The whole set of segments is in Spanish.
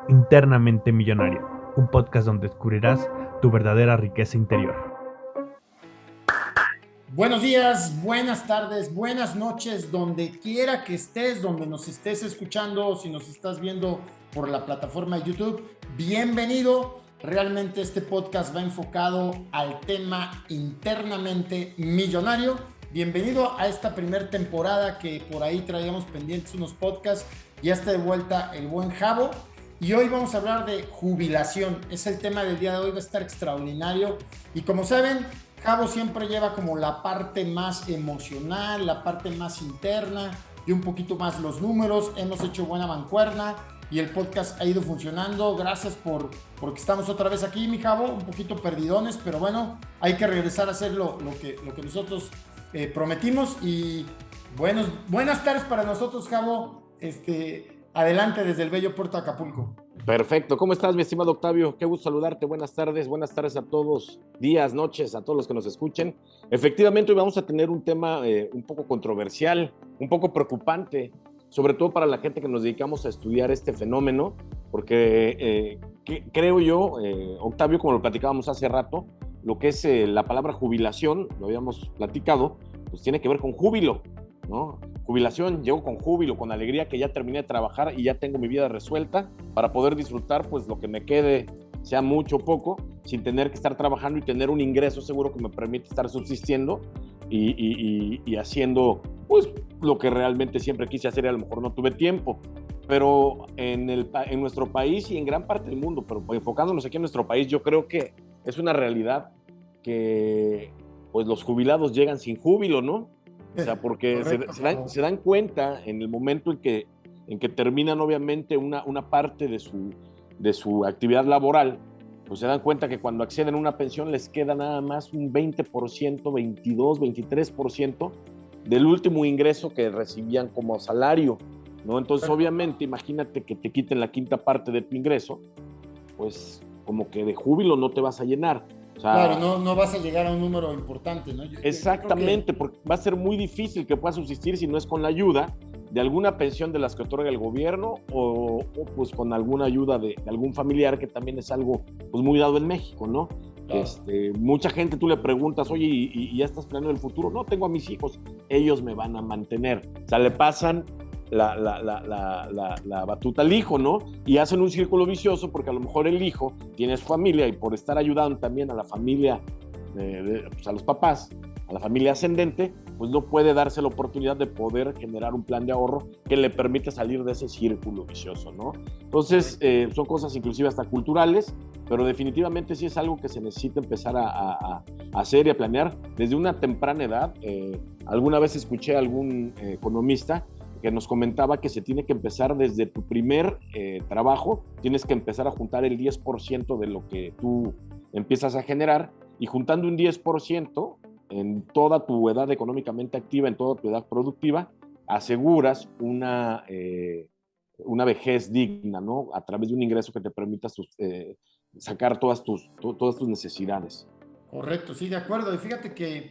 Internamente Millonario, un podcast donde descubrirás tu verdadera riqueza interior. Buenos días, buenas tardes, buenas noches, donde quiera que estés, donde nos estés escuchando, si nos estás viendo por la plataforma de YouTube, bienvenido. Realmente este podcast va enfocado al tema internamente millonario. Bienvenido a esta primera temporada que por ahí traíamos pendientes unos podcasts. Ya está de vuelta el buen Javo. Y hoy vamos a hablar de jubilación. Es el tema del día de hoy, va a estar extraordinario. Y como saben, Javo siempre lleva como la parte más emocional, la parte más interna y un poquito más los números. Hemos hecho buena mancuerna y el podcast ha ido funcionando. Gracias porque estamos otra vez aquí, mi Javo, un poquito perdidones, pero bueno, hay que regresar a hacer lo que nosotros prometimos. Y buenas tardes para nosotros, Javo. Adelante desde el bello puerto de Acapulco. Perfecto, ¿cómo estás, mi estimado Octavio? Qué gusto saludarte, buenas tardes a todos, días, noches, a todos los que nos escuchen. Efectivamente, hoy vamos a tener un tema un poco controversial, un poco preocupante, sobre todo para la gente que nos dedicamos a estudiar este fenómeno, porque creo yo, Octavio, como lo platicábamos hace rato, lo que es la palabra jubilación, lo habíamos platicado, pues tiene que ver con júbilo, ¿no? Jubilación, llego con júbilo, con alegría que ya terminé de trabajar y ya tengo mi vida resuelta para poder disfrutar pues lo que me quede, sea mucho o poco, sin tener que estar trabajando y tener un ingreso seguro que me permite estar subsistiendo y haciendo pues lo que realmente siempre quise hacer y a lo mejor no tuve tiempo. Pero en nuestro país y en gran parte del mundo, pero enfocándonos aquí en nuestro país, yo creo que es una realidad que pues los jubilados llegan sin júbilo, ¿no? O sea, porque se dan cuenta en el momento en que terminan obviamente una parte de su actividad laboral, pues se dan cuenta que cuando acceden a una pensión les queda nada más un 20%, 22, 23% del último ingreso que recibían como salario, ¿no? Entonces, obviamente, imagínate que te quiten la quinta parte de tu ingreso, pues como que de júbilo no te vas a llenar. O sea, claro, no vas a llegar a un número importante, ¿no? Exactamente, porque va a ser muy difícil que puedas subsistir si no es con la ayuda de alguna pensión de las que otorga el gobierno o pues con alguna ayuda de algún familiar, que también es algo pues muy dado en México, ¿no? Claro. Mucha gente tú le preguntas, oye, ¿y ya estás planeando el futuro? No, tengo a mis hijos, ellos me van a mantener. O sea, le pasan la batuta al hijo, ¿no? Y hacen un círculo vicioso porque a lo mejor el hijo tiene su familia y por estar ayudando también a la familia, pues a los papás, a la familia ascendente, pues no puede darse la oportunidad de poder generar un plan de ahorro que le permita salir de ese círculo vicioso, ¿no? Entonces, son cosas inclusive hasta culturales, pero definitivamente sí es algo que se necesita empezar a hacer y a planear desde una temprana edad. Alguna vez escuché a algún economista que nos comentaba que se tiene que empezar desde tu primer trabajo, tienes que empezar a juntar el 10% de lo que tú empiezas a generar, y juntando un 10% en toda tu edad económicamente activa, en toda tu edad productiva, aseguras una vejez digna, ¿no? A través de un ingreso que te permita sacar todas tus necesidades. Correcto, sí, de acuerdo. Y fíjate que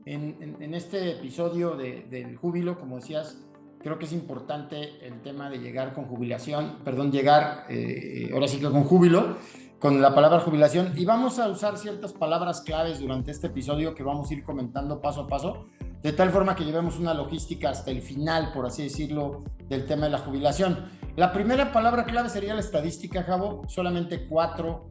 en este episodio del júbilo, como decías, creo que es importante el tema de llegar con jubilación, perdón, llegar ahora sí que con júbilo, con la palabra jubilación. Y vamos a usar ciertas palabras claves durante este episodio que vamos a ir comentando paso a paso, de tal forma que llevemos una logística hasta el final, por así decirlo, del tema de la jubilación. La primera palabra clave sería la estadística, Javo. Solamente 4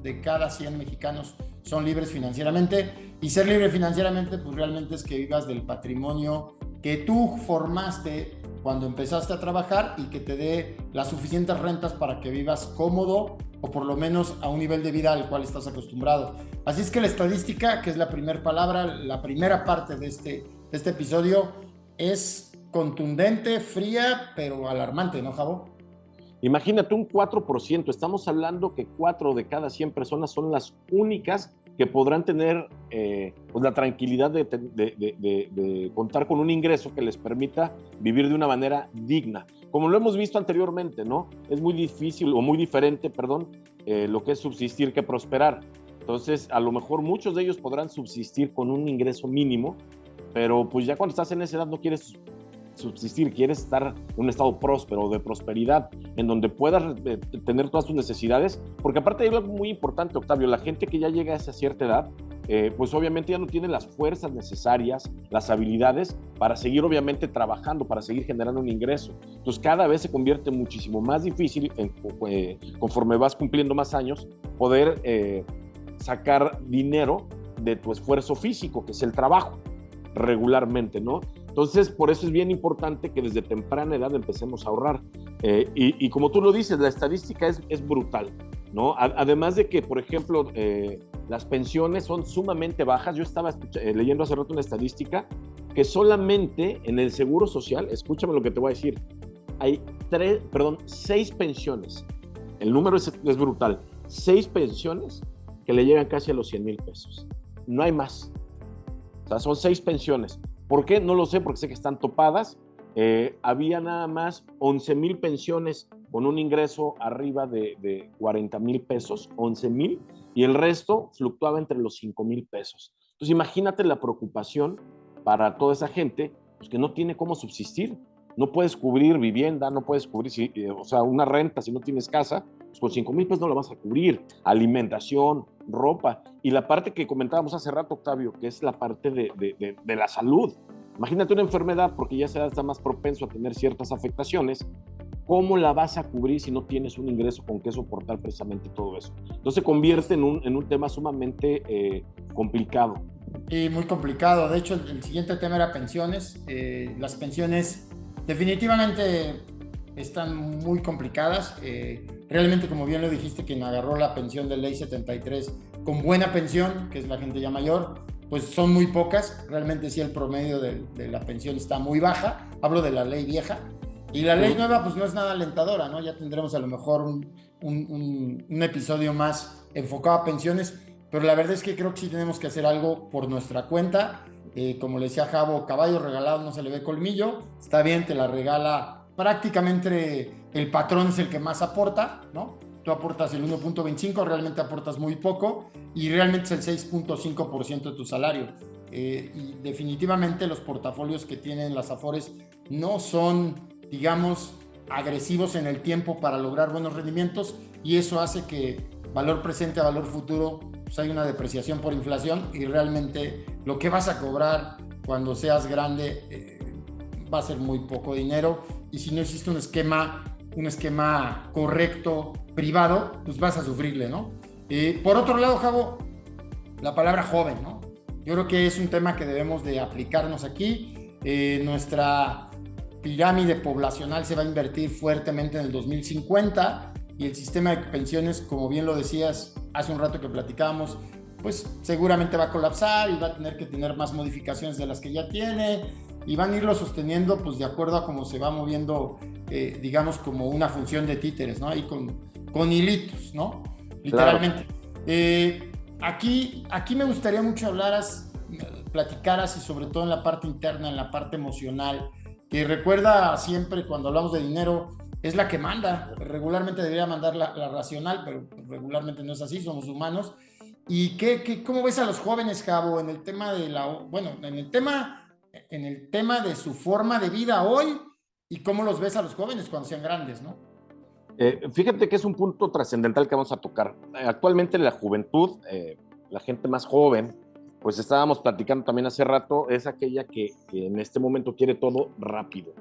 de cada 100 mexicanos son libres financieramente. Y ser libre financieramente, pues realmente es que vivas del patrimonio que tú formaste cuando empezaste a trabajar y que te dé las suficientes rentas para que vivas cómodo o por lo menos a un nivel de vida al cual estás acostumbrado. Así es que la estadística, que es la primera palabra, la primera parte de este episodio, es contundente, fría, pero alarmante, ¿no, Javo? Imagínate un 4%, estamos hablando que 4 de cada 100 personas son las únicas que podrán tener pues la tranquilidad de contar con un ingreso que les permita vivir de una manera digna. Como lo hemos visto anteriormente, ¿no? Es muy difícil o muy diferente, perdón, lo que es subsistir que prosperar. Entonces, a lo mejor muchos de ellos podrán subsistir con un ingreso mínimo, pero pues ya cuando estás en esa edad no quieres subsistir, quieres estar en un estado próspero, de prosperidad, en donde puedas tener todas tus necesidades, porque aparte hay algo muy importante, Octavio, la gente que ya llega a esa cierta edad, pues obviamente ya no tiene las fuerzas necesarias, las habilidades para seguir obviamente trabajando, para seguir generando un ingreso. Entonces cada vez se convierte muchísimo más difícil, conforme vas cumpliendo más años, poder sacar dinero de tu esfuerzo físico, que es el trabajo, regularmente, ¿no? Entonces, por eso es bien importante que desde temprana edad empecemos a ahorrar. Y como tú lo dices, la estadística es brutal, ¿no? Además de que, por ejemplo, las pensiones son sumamente bajas. Yo estaba leyendo hace rato una estadística que solamente en el Seguro Social, escúchame lo que te voy a decir, hay 6 pensiones. El número es brutal. 6 pensiones que le llegan casi a los 100,000 pesos. No hay más. O sea, son 6 pensiones. ¿Por qué? No lo sé, porque sé que están topadas. Había nada más 11,000 pensiones con un ingreso arriba de 40,000 pesos, 11,000, y el resto fluctuaba entre los 5,000 pesos. Entonces, imagínate la preocupación para toda esa gente, pues, que no tiene cómo subsistir. No puedes cubrir vivienda, no puedes cubrir, o sea, una renta si no tienes casa, pues con 5,000 pesos no la vas a cubrir. Alimentación, ropa. Y la parte que comentábamos hace rato, Octavio, que es la parte de la salud. Imagínate una enfermedad, porque ya se está más propenso a tener ciertas afectaciones. ¿Cómo la vas a cubrir si no tienes un ingreso con que soportar precisamente todo eso? Entonces se convierte en un tema sumamente complicado. Y muy complicado. De hecho, el siguiente tema era pensiones. Las pensiones definitivamente están muy complicadas. Realmente, como bien lo dijiste, quien agarró la pensión de ley 73 con buena pensión, que es la gente ya mayor, pues son muy pocas. Realmente sí, el promedio de la pensión está muy baja. Hablo de la ley vieja. Y la ley nueva pues no es nada alentadora, ¿no? Ya tendremos a lo mejor un episodio más enfocado a pensiones, pero la verdad es que creo que sí tenemos que hacer algo por nuestra cuenta. Como le decía Javo, caballo regalado no se le ve colmillo. Está bien, te la regala prácticamente el patrón, es el que más aporta, ¿no? Tú aportas el 1.25, realmente aportas muy poco y realmente es el 6.5% de tu salario. Y definitivamente los portafolios que tienen las Afores no son, digamos, agresivos en el tiempo para lograr buenos rendimientos, y eso hace que valor presente a valor futuro pues hay una depreciación por inflación, y realmente lo que vas a cobrar cuando seas grande va a ser muy poco dinero, y si no existe un esquema correcto privado, pues vas a sufrirle, ¿no? Por otro lado, Javo, la palabra joven, ¿no? Yo creo que es un tema que debemos de aplicarnos aquí. Nuestra pirámide poblacional se va a invertir fuertemente en el 2050, y el sistema de pensiones, como bien lo decías hace un rato que platicábamos, pues seguramente va a colapsar y va a tener que tener más modificaciones de las que ya tiene, y van a irlo sosteniendo pues de acuerdo a cómo se va moviendo, digamos, como una función de títeres, ¿no? Ahí con hilitos, ¿no? Literalmente. Claro. Aquí me gustaría mucho platicaras, y sobre todo en la parte interna, en la parte emocional, que recuerda siempre cuando hablamos de dinero, es la que manda. Regularmente debería mandar la racional, pero regularmente no es así, somos humanos. ¿Y cómo ves a los jóvenes, Javo, en el tema en el tema de su forma de vida hoy, y cómo los ves a los jóvenes cuando sean grandes, ¿no? Fíjate que es un punto trascendental que vamos a tocar. Actualmente la juventud, la gente más joven, pues estábamos platicando también hace rato, es aquella que en este momento quiere todo rápido.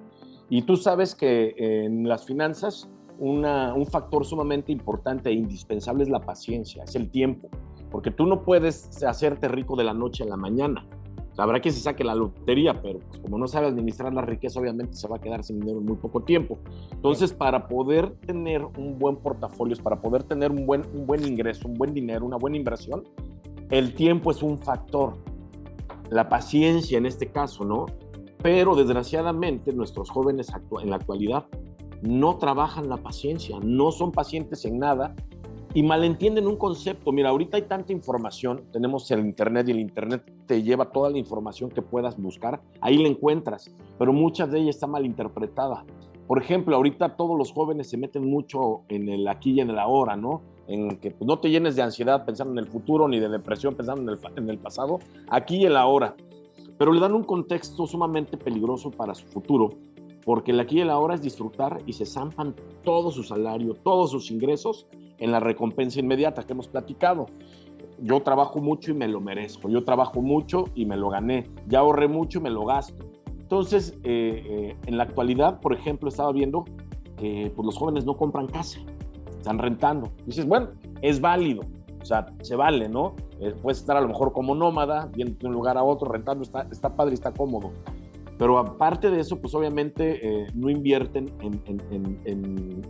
Y tú sabes que en las finanzas un factor sumamente importante e indispensable es la paciencia, es el tiempo, porque tú no puedes hacerte rico de la noche a la mañana. O sea, habrá quien se saque la lotería, pero pues, como no sabe administrar la riqueza, obviamente se va a quedar sin dinero en muy poco tiempo. Entonces, para poder tener un buen portafolio, para poder tener un buen ingreso, un buen dinero, una buena inversión, el tiempo es un factor. La paciencia en este caso, ¿no? Pero desgraciadamente nuestros jóvenes en la actualidad no trabajan la paciencia, no son pacientes en nada y malentienden un concepto. Mira, ahorita hay tanta información, tenemos el internet, y el internet te lleva toda la información que puedas buscar, ahí la encuentras, pero mucha de ella está mal interpretada. Por ejemplo, ahorita todos los jóvenes se meten mucho en el aquí y en el ahora, ¿no? En que pues, no te llenes de ansiedad pensando en el futuro, ni de depresión pensando en el pasado, aquí y el ahora. pero le dan un contexto sumamente peligroso para su futuro, porque el aquí y el ahora es disfrutar y se zampan todo su salario, todos sus ingresos en la recompensa inmediata que hemos platicado. Yo trabajo mucho y me lo merezco, yo trabajo mucho y me lo gané, ya ahorré mucho y me lo gasto. Entonces, en la actualidad, por ejemplo, estaba viendo que pues, los jóvenes no compran casa, están rentando. Dices, bueno, es válido, o sea, se vale, ¿no? Puedes estar a lo mejor como nómada, yendo de un lugar a otro, rentando, está padre y está cómodo. Pero aparte de eso, pues obviamente no invierten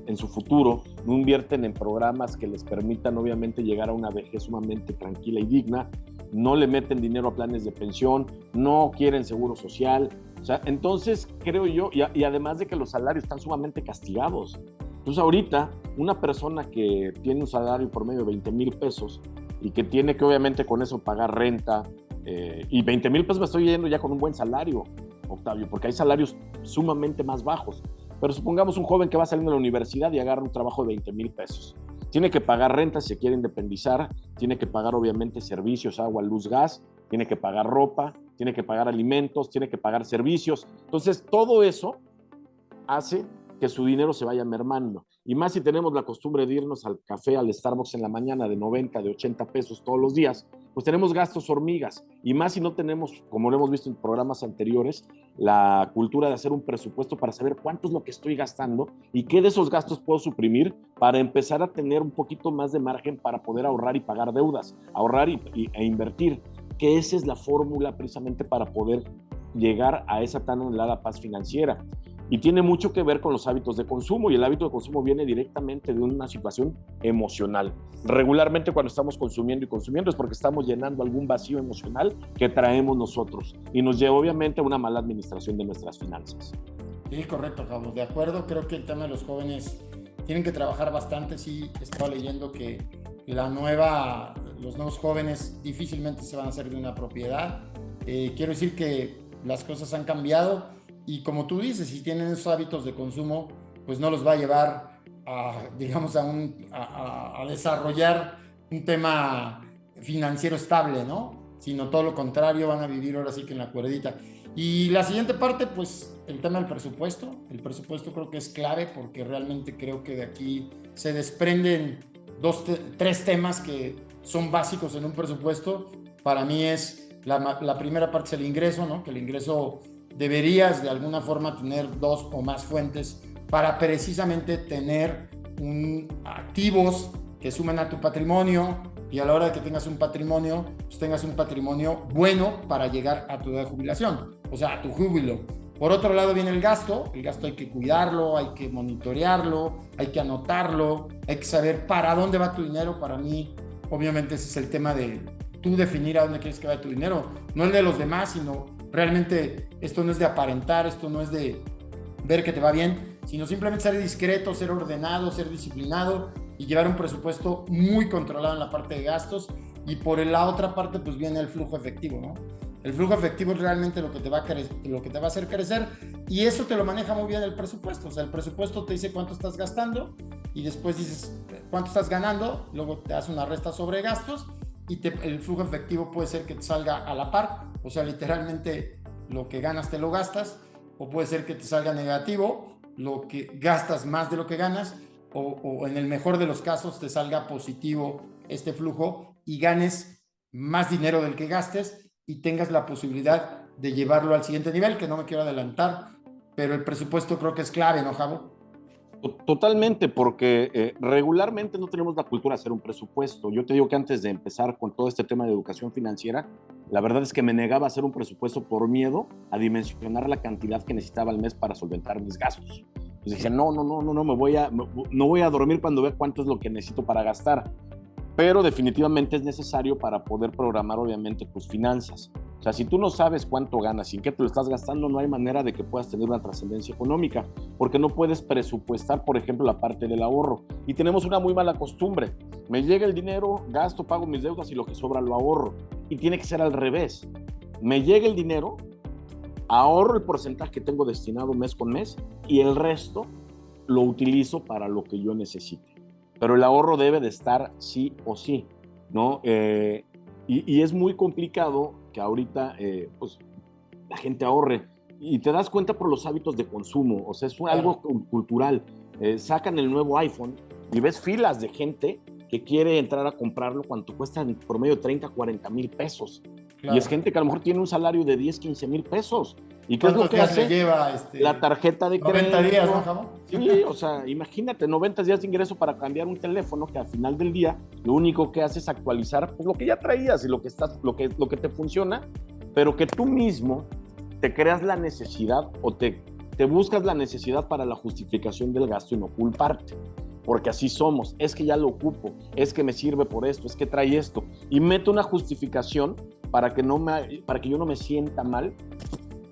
en su futuro, no invierten en programas que les permitan obviamente llegar a una vejez sumamente tranquila y digna, no le meten dinero a planes de pensión, no quieren seguro social. O sea, entonces creo yo, y además de que los salarios están sumamente castigados. Entonces ahorita una persona que tiene un salario por medio de 20,000 pesos y que tiene que obviamente con eso pagar renta, y 20,000 pesos me estoy yendo ya con un buen salario, Octavio, porque hay salarios sumamente más bajos. Pero supongamos un joven que va saliendo de la universidad y agarra un trabajo de 20,000 pesos. Tiene que pagar renta si se quiere independizar, tiene que pagar obviamente servicios, agua, luz, gas, tiene que pagar ropa, tiene que pagar alimentos, tiene que pagar servicios. Entonces, todo eso hace que su dinero se vaya mermando. Y más si tenemos la costumbre de irnos al café, al Starbucks en la mañana de 90, de 80 pesos todos los días, pues tenemos gastos hormigas. Y más si no tenemos, como lo hemos visto en programas anteriores, la cultura de hacer un presupuesto para saber cuánto es lo que estoy gastando y qué de esos gastos puedo suprimir para empezar a tener un poquito más de margen para poder ahorrar y pagar deudas, ahorrar e invertir, que esa es la fórmula precisamente para poder llegar a esa tan anhelada paz financiera. Y tiene mucho que ver con los hábitos de consumo, y el hábito de consumo viene directamente de una situación emocional. Regularmente cuando estamos consumiendo y consumiendo es porque estamos llenando algún vacío emocional que traemos nosotros y nos lleva obviamente a una mala administración de nuestras finanzas. Sí, correcto, Pablo. De acuerdo, creo que el tema de los jóvenes tienen que trabajar bastante. Sí, estaba leyendo que los nuevos jóvenes difícilmente se van a hacer de una propiedad. Quiero decir que las cosas han cambiado. Y como tú dices, si tienen esos hábitos de consumo, pues no los va a llevar digamos, a desarrollar un tema financiero estable, ¿no? Sino todo lo contrario, van a vivir ahora sí que en la cuerdita. Y la siguiente parte, pues el tema del presupuesto. El presupuesto creo que es clave porque realmente creo que de aquí se desprenden tres temas que son básicos en un presupuesto. Para mí es la primera parte es el ingreso, ¿no? Que el ingreso deberías de alguna forma tener dos o más fuentes para precisamente tener activos que sumen a tu patrimonio, y a la hora de que tengas un patrimonio, pues tengas un patrimonio bueno para llegar a tu edad de jubilación, o sea, a tu júbilo. Por otro lado viene el gasto hay que cuidarlo, hay que monitorearlo, hay que anotarlo, hay que saber para dónde va tu dinero. Para mí, obviamente ese es el tema de tú definir a dónde quieres que vaya tu dinero, no el de los demás, sino realmente esto no es de aparentar, esto no es de ver que te va bien, sino simplemente ser discreto, ser ordenado, ser disciplinado y llevar un presupuesto muy controlado en la parte de gastos. Y por la otra parte pues viene el flujo efectivo, ¿no? El flujo efectivo es realmente lo que te va a hacer crecer, y eso te lo maneja muy bien el presupuesto. O sea, el presupuesto te dice cuánto estás gastando y después dices cuánto estás ganando, luego te das una resta sobre gastos y el flujo efectivo puede ser que te salga a la par, o sea, literalmente lo que ganas te lo gastas, o puede ser que te salga negativo, lo que gastas más de lo que ganas, o en el mejor de los casos te salga positivo este flujo y ganes más dinero del que gastes y tengas la posibilidad de llevarlo al siguiente nivel, que no me quiero adelantar, pero el presupuesto creo que es clave, ¿no, Javo? Totalmente, porque regularmente no tenemos la cultura de hacer un presupuesto. Yo te digo que antes de empezar con todo este tema de educación financiera, la verdad es que me negaba a hacer un presupuesto por miedo a dimensionar la cantidad que necesitaba al mes para solventar mis gastos. Entonces decía, no voy a dormir cuando vea cuánto es lo que necesito para gastar. Pero definitivamente es necesario para poder programar obviamente tus finanzas. O sea, si tú no sabes cuánto ganas y en qué te lo estás gastando, no hay manera de que puedas tener una trascendencia económica, porque no puedes presupuestar, por ejemplo, la parte del ahorro. Y tenemos una muy mala costumbre. Me llega el dinero, gasto, pago mis deudas y lo que sobra lo ahorro. Y tiene que ser al revés. Me llega el dinero, ahorro el porcentaje que tengo destinado mes con mes y el resto lo utilizo para lo que yo necesite. Pero el ahorro debe de estar sí o sí, ¿no? Y es muy complicado que ahorita, pues la gente ahorre. Y te das cuenta por los hábitos de consumo, o sea, es algo cultural. Sacan el nuevo iPhone y ves filas de gente que quiere entrar a comprarlo cuando cuesta en promedio 30, 40 mil pesos. Claro. Y es gente que a lo mejor tiene un salario de 10, 15 mil pesos. ¿Y qué es lo que hace? Lleva, la tarjeta de 90 crédito. 90 días, ¿no, Javo? Sí, o sea, imagínate, 90 días de ingreso para cambiar un teléfono que al final del día lo único que hace es actualizar pues, lo que ya traías y lo que te funciona, pero que tú mismo te creas la necesidad o te buscas la necesidad para la justificación del gasto y no culparte. Porque así somos, es que ya lo ocupo, es que me sirve por esto, es que trae esto. Y meto una justificación para que yo no me sienta mal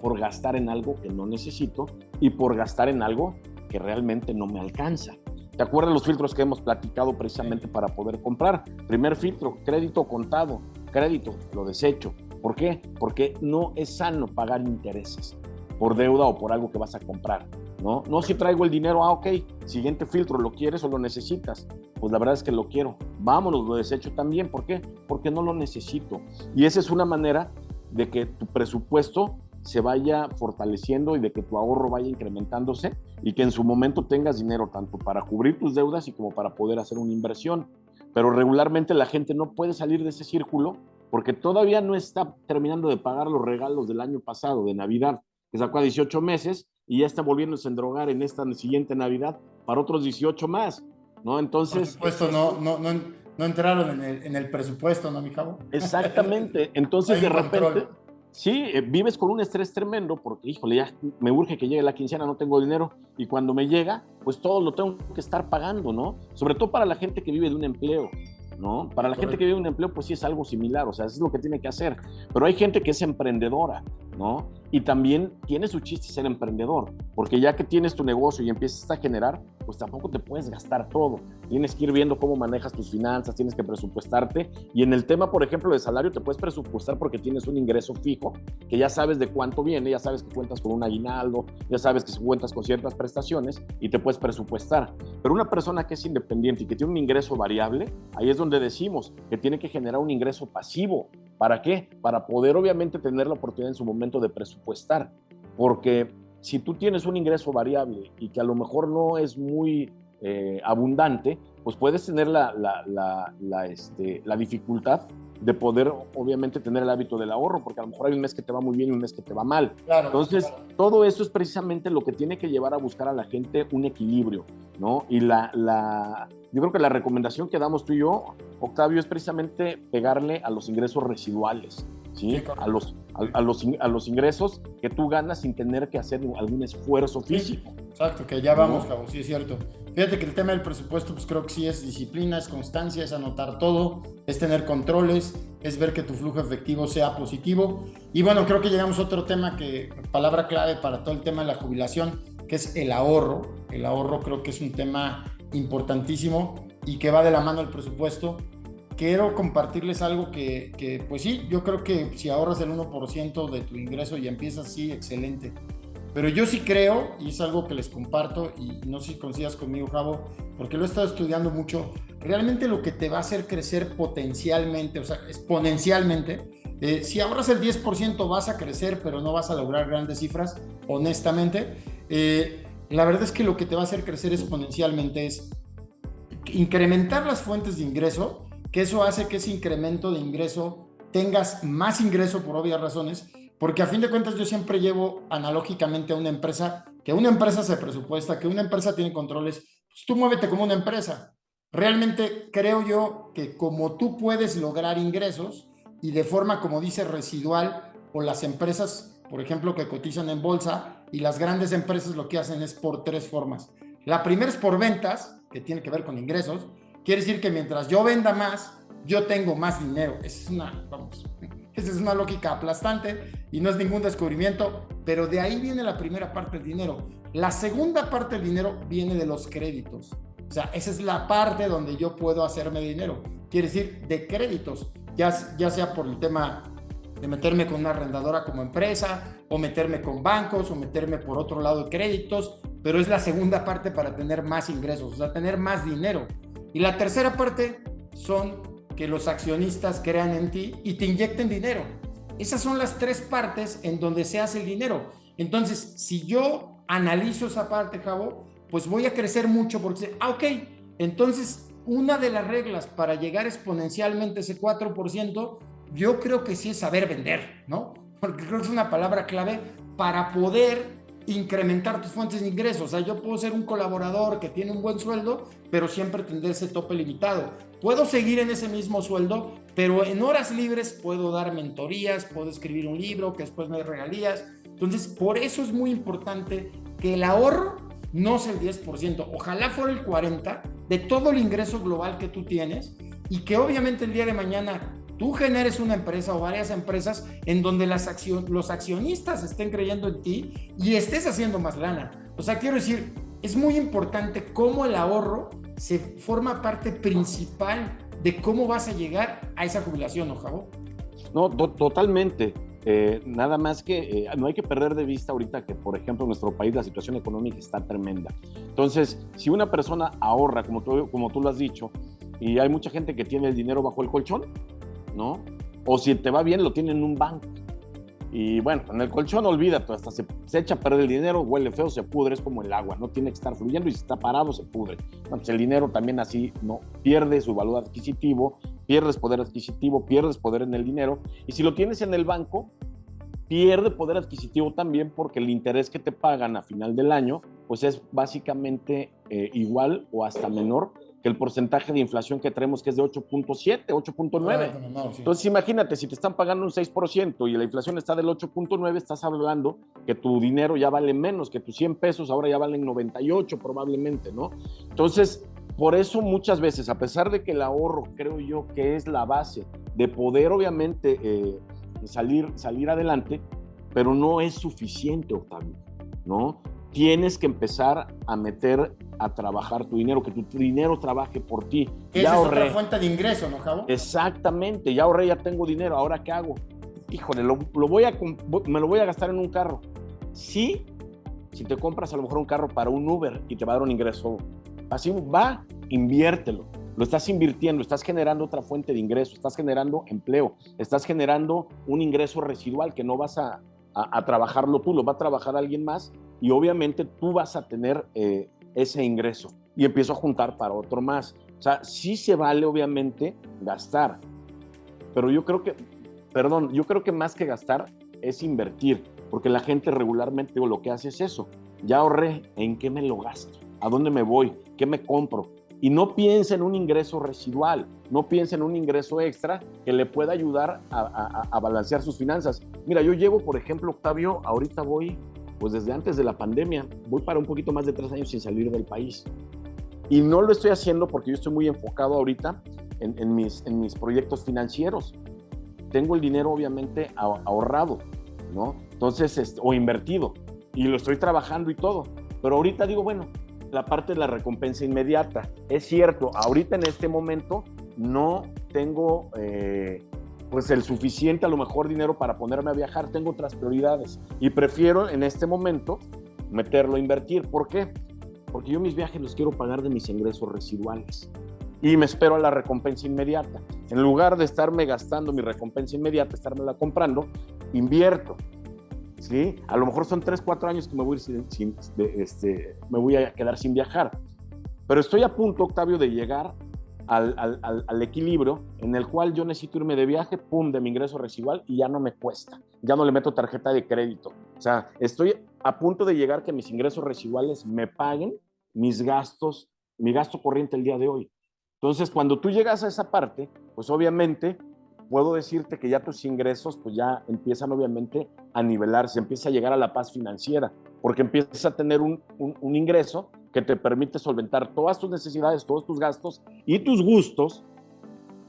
por gastar en algo que no necesito y por gastar en algo que realmente no me alcanza. ¿Te acuerdas los filtros que hemos platicado precisamente para poder comprar? Primer filtro, crédito contado, crédito, lo desecho. ¿Por qué? Porque no es sano pagar intereses por deuda o por algo que vas a comprar. No si traigo el dinero, ok, siguiente filtro, ¿lo quieres o lo necesitas? Pues la verdad es que lo quiero, vámonos, lo desecho también, ¿por qué? Porque no lo necesito. Y esa es una manera de que tu presupuesto se vaya fortaleciendo y de que tu ahorro vaya incrementándose y que en su momento tengas dinero tanto para cubrir tus deudas y como para poder hacer una inversión. Pero regularmente la gente no puede salir de ese círculo porque todavía no está terminando de pagar los regalos del año pasado, de Navidad, que sacó a 18 meses y ya está volviéndose a endrogar en esta siguiente Navidad para otros 18 más, ¿no? Entonces... Por supuesto, no entraron en el presupuesto, ¿no, mi Javo? Exactamente. Entonces, de repente, sí, vives con un estrés tremendo porque, híjole, ya me urge que llegue la quincena, no tengo dinero, y cuando me llega, pues todo lo tengo que estar pagando, ¿no? Sobre todo para la gente que vive de un empleo, ¿no? Para la gente que vive de un empleo, pues sí es algo similar, o sea, eso es lo que tiene que hacer. Pero hay gente que es emprendedora, ¿no? Y también tiene su chiste ser emprendedor, porque ya que tienes tu negocio y empiezas a generar, pues tampoco te puedes gastar todo. Tienes que ir viendo cómo manejas tus finanzas, tienes que presupuestarte. Y en el tema, por ejemplo, de salario, te puedes presupuestar porque tienes un ingreso fijo, que ya sabes de cuánto viene, ya sabes que cuentas con un aguinaldo, ya sabes que cuentas con ciertas prestaciones y te puedes presupuestar. Pero una persona que es independiente y que tiene un ingreso variable, ahí es donde decimos que tiene que generar un ingreso pasivo. ¿Para qué? Para poder obviamente tener la oportunidad en su momento de presupuestar, porque si tú tienes un ingreso variable y que a lo mejor no es muy abundante, pues puedes tener la dificultad de poder obviamente tener el hábito del ahorro, porque a lo mejor hay un mes que te va muy bien y un mes que te va mal. Claro, entonces, claro. Todo eso es precisamente lo que tiene que llevar a buscar a la gente un equilibrio, ¿no? Y yo creo que la recomendación que damos tú y yo, Octavio, es precisamente pegarle a los ingresos residuales, ¿sí? Sí, a los ingresos que tú ganas sin tener que hacer algún esfuerzo físico. Exacto, que ya vamos, Cabo, sí es cierto. Fíjate que el tema del presupuesto, pues creo que sí es disciplina, es constancia, es anotar todo, es tener controles, es ver que tu flujo efectivo sea positivo. Y bueno, creo que llegamos a otro tema palabra clave para todo el tema de la jubilación, que es el ahorro. El ahorro creo que es un tema importantísimo y que va de la mano del presupuesto. Quiero compartirles algo que pues sí, yo creo que si ahorras el 1% de tu ingreso y empiezas así, excelente. Pero yo sí creo, y es algo que les comparto, y no sé si coincidas conmigo, Javo, porque lo he estado estudiando mucho, realmente lo que te va a hacer crecer potencialmente, o sea, exponencialmente, si ahorras el 10% vas a crecer, pero no vas a lograr grandes cifras, honestamente. La verdad es que lo que te va a hacer crecer exponencialmente es incrementar las fuentes de ingreso, que eso hace que ese incremento de ingreso tengas más ingreso por obvias razones, porque a fin de cuentas yo siempre llevo analógicamente a una empresa, que una empresa se presupuesta, que una empresa tiene controles, pues tú muévete como una empresa. Realmente creo yo que como tú puedes lograr ingresos y de forma, como dice, residual, o las empresas, por ejemplo, que cotizan en bolsa, y las grandes empresas lo que hacen es por 3 formas. La primera es por ventas, que tiene que ver con ingresos. Quiere decir que mientras yo venda más, yo tengo más dinero. Esa es una lógica aplastante y no es ningún descubrimiento, pero de ahí viene la primera parte del dinero. La segunda parte del dinero viene de los créditos. O sea, esa es la parte donde yo puedo hacerme dinero. Quiere decir, de créditos, ya sea por el tema de meterme con una arrendadora como empresa, o meterme con bancos, o meterme por otro lado de créditos, pero es la segunda parte para tener más ingresos, o sea, tener más dinero. Y la tercera parte son que los accionistas crean en ti y te inyecten dinero. Esas son las tres partes en donde se hace el dinero. Entonces, si yo analizo esa parte, Javo, pues voy a crecer mucho porque, ok, entonces una de las reglas para llegar exponencialmente a ese 4%, yo creo que sí es saber vender, ¿no? Porque creo que es una palabra clave para poder incrementar tus fuentes de ingresos. O sea, yo puedo ser un colaborador que tiene un buen sueldo, pero siempre tendré ese tope limitado. Puedo seguir en ese mismo sueldo, pero en horas libres puedo dar mentorías, puedo escribir un libro que después me dé regalías. Entonces, por eso es muy importante que el ahorro no sea el 10%, ojalá fuera el 40% de todo el ingreso global que tú tienes, y que obviamente el día de mañana tú generes una empresa o varias empresas en donde los accionistas estén creyendo en ti y estés haciendo más lana. O sea, quiero decir, es muy importante cómo el ahorro se forma parte principal de cómo vas a llegar a esa jubilación, ¿no, Javo? No, totalmente. Nada más que no hay que perder de vista ahorita que, por ejemplo, en nuestro país la situación económica está tremenda. Entonces, si una persona ahorra, como tú lo has dicho, y hay mucha gente que tiene el dinero bajo el colchón, ¿no? O si te va bien, lo tiene en un banco. Y bueno, en el colchón, olvídate, hasta se echa a perder el dinero, huele feo, se pudre, es como el agua, no tiene que estar fluyendo, y si está parado, se pudre. Bueno, pues el dinero también así, ¿no? Pierde su valor adquisitivo, pierdes poder adquisitivo, pierdes poder en el dinero, y si lo tienes en el banco, pierde poder adquisitivo también, porque el interés que te pagan a final del año, pues es básicamente igual o hasta menor que el porcentaje de inflación que traemos, que es de 8.7, 8.9. Sí. Entonces, imagínate, si te están pagando un 6% y la inflación está del 8.9, estás hablando que tu dinero ya vale menos, que tus 100 pesos ahora ya valen 98 probablemente, ¿no? Entonces, por eso muchas veces, a pesar de que el ahorro, creo yo, que es la base de poder, obviamente, salir adelante, pero no es suficiente, Octavio, ¿no? Tienes que empezar a meter a trabajar tu dinero, que tu dinero trabaje por ti. Esa es otra fuente de ingreso, ¿no, Javo? Exactamente, ya ahorré, ya tengo dinero, ¿ahora qué hago? Híjole, me lo voy a gastar en un carro. Sí, si te compras a lo mejor un carro para un Uber y te va a dar un ingreso pasivo, inviértelo. Lo estás invirtiendo, estás generando otra fuente de ingreso, estás generando empleo, estás generando un ingreso residual que no vas a trabajarlo tú, lo va a trabajar alguien más, y obviamente tú vas a tener ese ingreso, y empiezo a juntar para otro más. O sea, sí se vale obviamente gastar, pero yo creo que más que gastar es invertir, porque la gente regularmente lo que hace es eso: ya ahorré, ¿en qué me lo gasto? ¿A dónde me voy? ¿Qué me compro? Y no piensa en un ingreso residual, no piensa en un ingreso extra que le pueda ayudar a balancear sus finanzas. Mira, yo llevo, por ejemplo, Octavio, ahorita voy, pues desde antes de la pandemia, voy para un poquito más de 3 años sin salir del país. Y no lo estoy haciendo porque yo estoy muy enfocado ahorita en mis proyectos financieros. Tengo el dinero obviamente ahorrado, ¿no? Entonces, o invertido, y lo estoy trabajando y todo. Pero ahorita digo, bueno, la parte de la recompensa inmediata. Es cierto, ahorita en este momento no tengo pues el suficiente, a lo mejor, dinero para ponerme a viajar, tengo otras prioridades y prefiero en este momento meterlo a invertir. ¿Por qué? Porque yo mis viajes los quiero pagar de mis ingresos residuales y me espero a la recompensa inmediata. En lugar de estarme gastando mi recompensa inmediata, estármela comprando, invierto. ¿Sí? A lo mejor son 3, 4 años que me voy a quedar sin viajar. Pero estoy a punto, Octavio, de llegar al equilibrio en el cual yo necesito irme de viaje, de mi ingreso residual, y ya no me cuesta. Ya no le meto tarjeta de crédito. O sea, estoy a punto de llegar que mis ingresos residuales me paguen mi gasto corriente el día de hoy. Entonces, cuando tú llegas a esa parte, pues obviamente puedo decirte que ya tus ingresos pues ya empiezan obviamente a nivelarse, empieza a llegar a la paz financiera, porque empiezas a tener un ingreso que te permite solventar todas tus necesidades, todos tus gastos y tus gustos,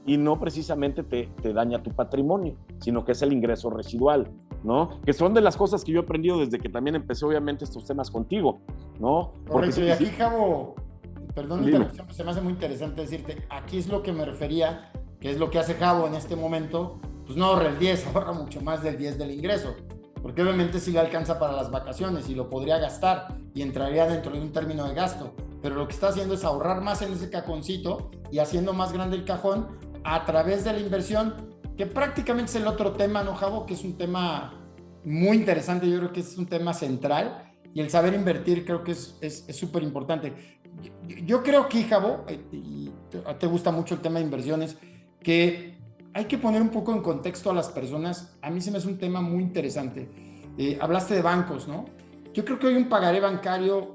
y no precisamente te daña tu patrimonio, sino que es el ingreso residual, ¿no? Que son de las cosas que yo he aprendido desde que también empecé obviamente estos temas contigo, ¿no? Correcto, y aquí, Javo, perdón la interrupción, se me hace muy interesante decirte, aquí es lo que me refería, que es lo que hace Javo en este momento, pues no ahorra el 10, ahorra mucho más del 10 del ingreso, porque obviamente sí le alcanza para las vacaciones y lo podría gastar y entraría dentro de un término de gasto, pero lo que está haciendo es ahorrar más en ese cajoncito y haciendo más grande el cajón a través de la inversión, que prácticamente es el otro tema, ¿no, Javo? Que es un tema muy interesante, yo creo que es un tema central, y el saber invertir creo que es súper importante. Yo creo que, Javo, y te gusta mucho el tema de inversiones, que hay que poner un poco en contexto a las personas. A mí se me hace un tema muy interesante. Hablaste de bancos, ¿no? Yo creo que hoy un pagaré bancario,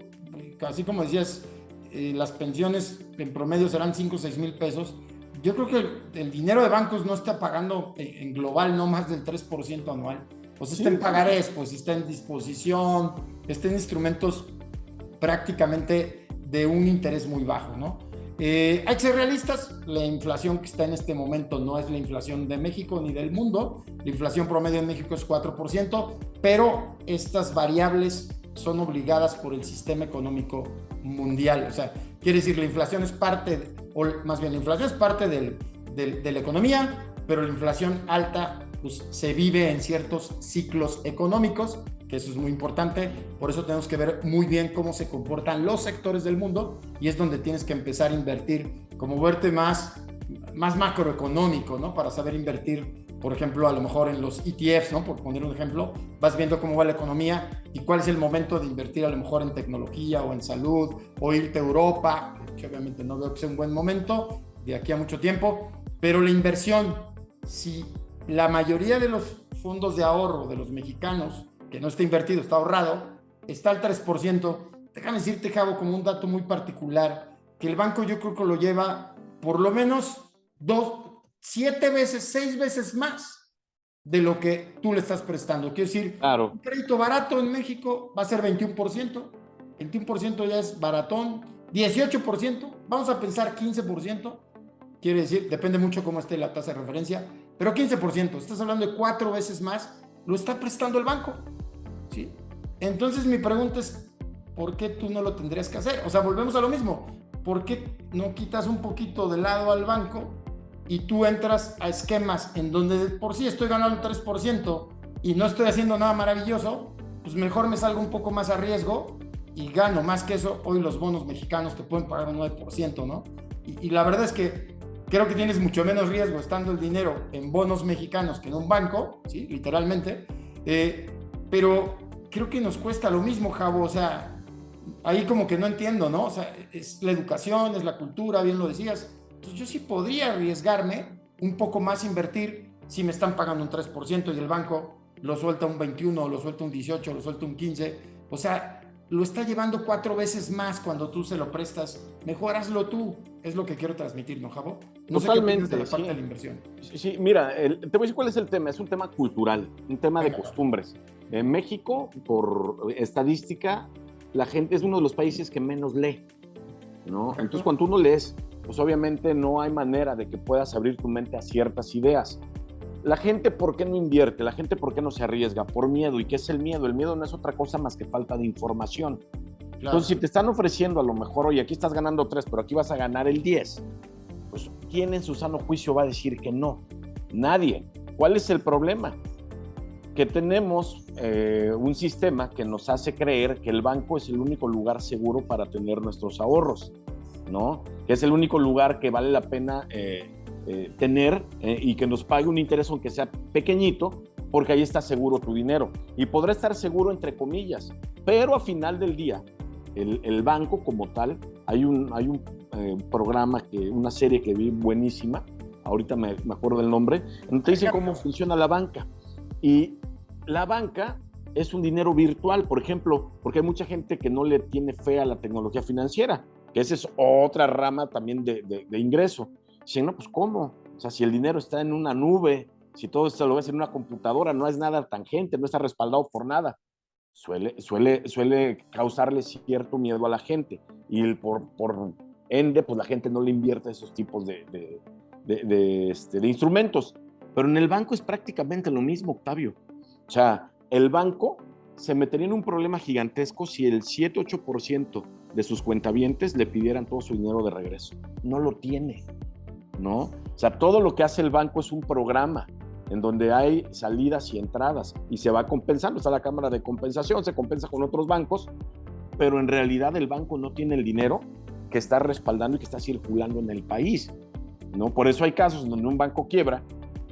así como decías, las pensiones en promedio serán 5 o 6 mil pesos. Yo creo que el dinero de bancos no está pagando en global no más del 3% anual. Pues está en pagarés, pues está en disposición, está en instrumentos prácticamente de un interés muy bajo, ¿no? Hay que ser realistas, la inflación que está en este momento no es la inflación de México ni del mundo, la inflación promedio en México es 4%, pero estas variables son obligadas por el sistema económico mundial, o sea, quiere decir la inflación es parte, o más bien la inflación es parte de la economía, pero la inflación alta pues, se vive en ciertos ciclos económicos, que eso es muy importante, por eso tenemos que ver muy bien cómo se comportan los sectores del mundo y es donde tienes que empezar a invertir, como verte más macroeconómico, ¿no? Para saber invertir, por ejemplo, a lo mejor en los ETFs, ¿no? Por poner un ejemplo, vas viendo cómo va la economía y cuál es el momento de invertir a lo mejor en tecnología o en salud o irte a Europa, que obviamente no veo que sea un buen momento de aquí a mucho tiempo, pero la inversión, si la mayoría de los fondos de ahorro de los mexicanos que no está invertido, está ahorrado, está al 3%. Déjame decirte, Javo, como un dato muy particular, que el banco yo creo que lo lleva por lo menos 7 veces, 6 veces más de lo que tú le estás prestando. Quiero decir, claro, un crédito barato en México va a ser 21%, 21% ya es baratón, 18%, vamos a pensar 15%, quiere decir, depende mucho cómo esté la tasa de referencia, pero 15%, estás hablando de 4 veces más, lo está prestando el banco. ¿Sí? Entonces mi pregunta es, ¿por qué tú no lo tendrías que hacer? O sea, volvemos a lo mismo. ¿Por qué no quitas un poquito de lado al banco y tú entras a esquemas en donde por sí estoy ganando el 3% y no estoy haciendo nada maravilloso? Pues mejor me salgo un poco más a riesgo y gano más que eso. Hoy los bonos mexicanos te pueden pagar un 9%, ¿no? Y la verdad es que creo que tienes mucho menos riesgo estando el dinero en bonos mexicanos que en un banco, ¿sí? Literalmente. Pero creo que nos cuesta lo mismo, Javo, o sea, ahí como que no entiendo, ¿no? O sea, es la educación, es la cultura, bien lo decías. Entonces yo sí podría arriesgarme un poco más, invertir, si me están pagando un 3% y el banco lo suelta un 21, lo suelta un 18, lo suelta un 15, o sea, lo está llevando 4 veces más cuando tú se lo prestas. Mejor hazlo tú, es lo que quiero transmitir, ¿no, Javo? No sé qué opinas de la parte de la inversión. Sí, mira, te voy a decir cuál es el tema. Es un tema cultural, un tema de costumbres. En México, por estadística, la gente es uno de los países que menos lee, ¿no? Entonces, cuando tú no lees, pues obviamente no hay manera de que puedas abrir tu mente a ciertas ideas. La gente, ¿por qué no invierte? La gente, ¿por qué no se arriesga? Por miedo. ¿Y qué es el miedo? El miedo no es otra cosa más que falta de información. Claro. Entonces, si te están ofreciendo a lo mejor, oye, aquí estás ganando 3, pero aquí vas a ganar el 10, pues ¿quién en su sano juicio va a decir que no? Nadie. ¿Cuál es el problema? Que tenemos un sistema que nos hace creer que el banco es el único lugar seguro para tener nuestros ahorros, ¿no? Que es el único lugar que vale la pena tener y que nos pague un interés aunque sea pequeñito, porque ahí está seguro tu dinero. Y podrá estar seguro entre comillas, pero a final del día, el banco como tal, hay un programa, una serie que vi buenísima, ahorita me acuerdo del nombre, donde te dice cómo funciona la banca. Y la banca es un dinero virtual, por ejemplo, porque hay mucha gente que no le tiene fe a la tecnología financiera, que esa es otra rama también de ingreso. Dicen, no, pues ¿cómo? O sea, si el dinero está en una nube, si todo esto lo ves en una computadora, no es nada tangente, no está respaldado por nada. Suele causarle cierto miedo a la gente y por ende, pues la gente no le invierte esos tipos de instrumentos. Pero en el banco es prácticamente lo mismo, Octavio. O sea, el banco se metería en un problema gigantesco si el 7-8% de sus cuentavientes le pidieran todo su dinero de regreso. No lo tiene, ¿no? O sea, todo lo que hace el banco es un programa en donde hay salidas y entradas y se va compensando. Está la cámara de compensación, se compensa con otros bancos, pero en realidad el banco no tiene el dinero que está respaldando y que está circulando en el país, ¿no? Por eso hay casos donde un banco quiebra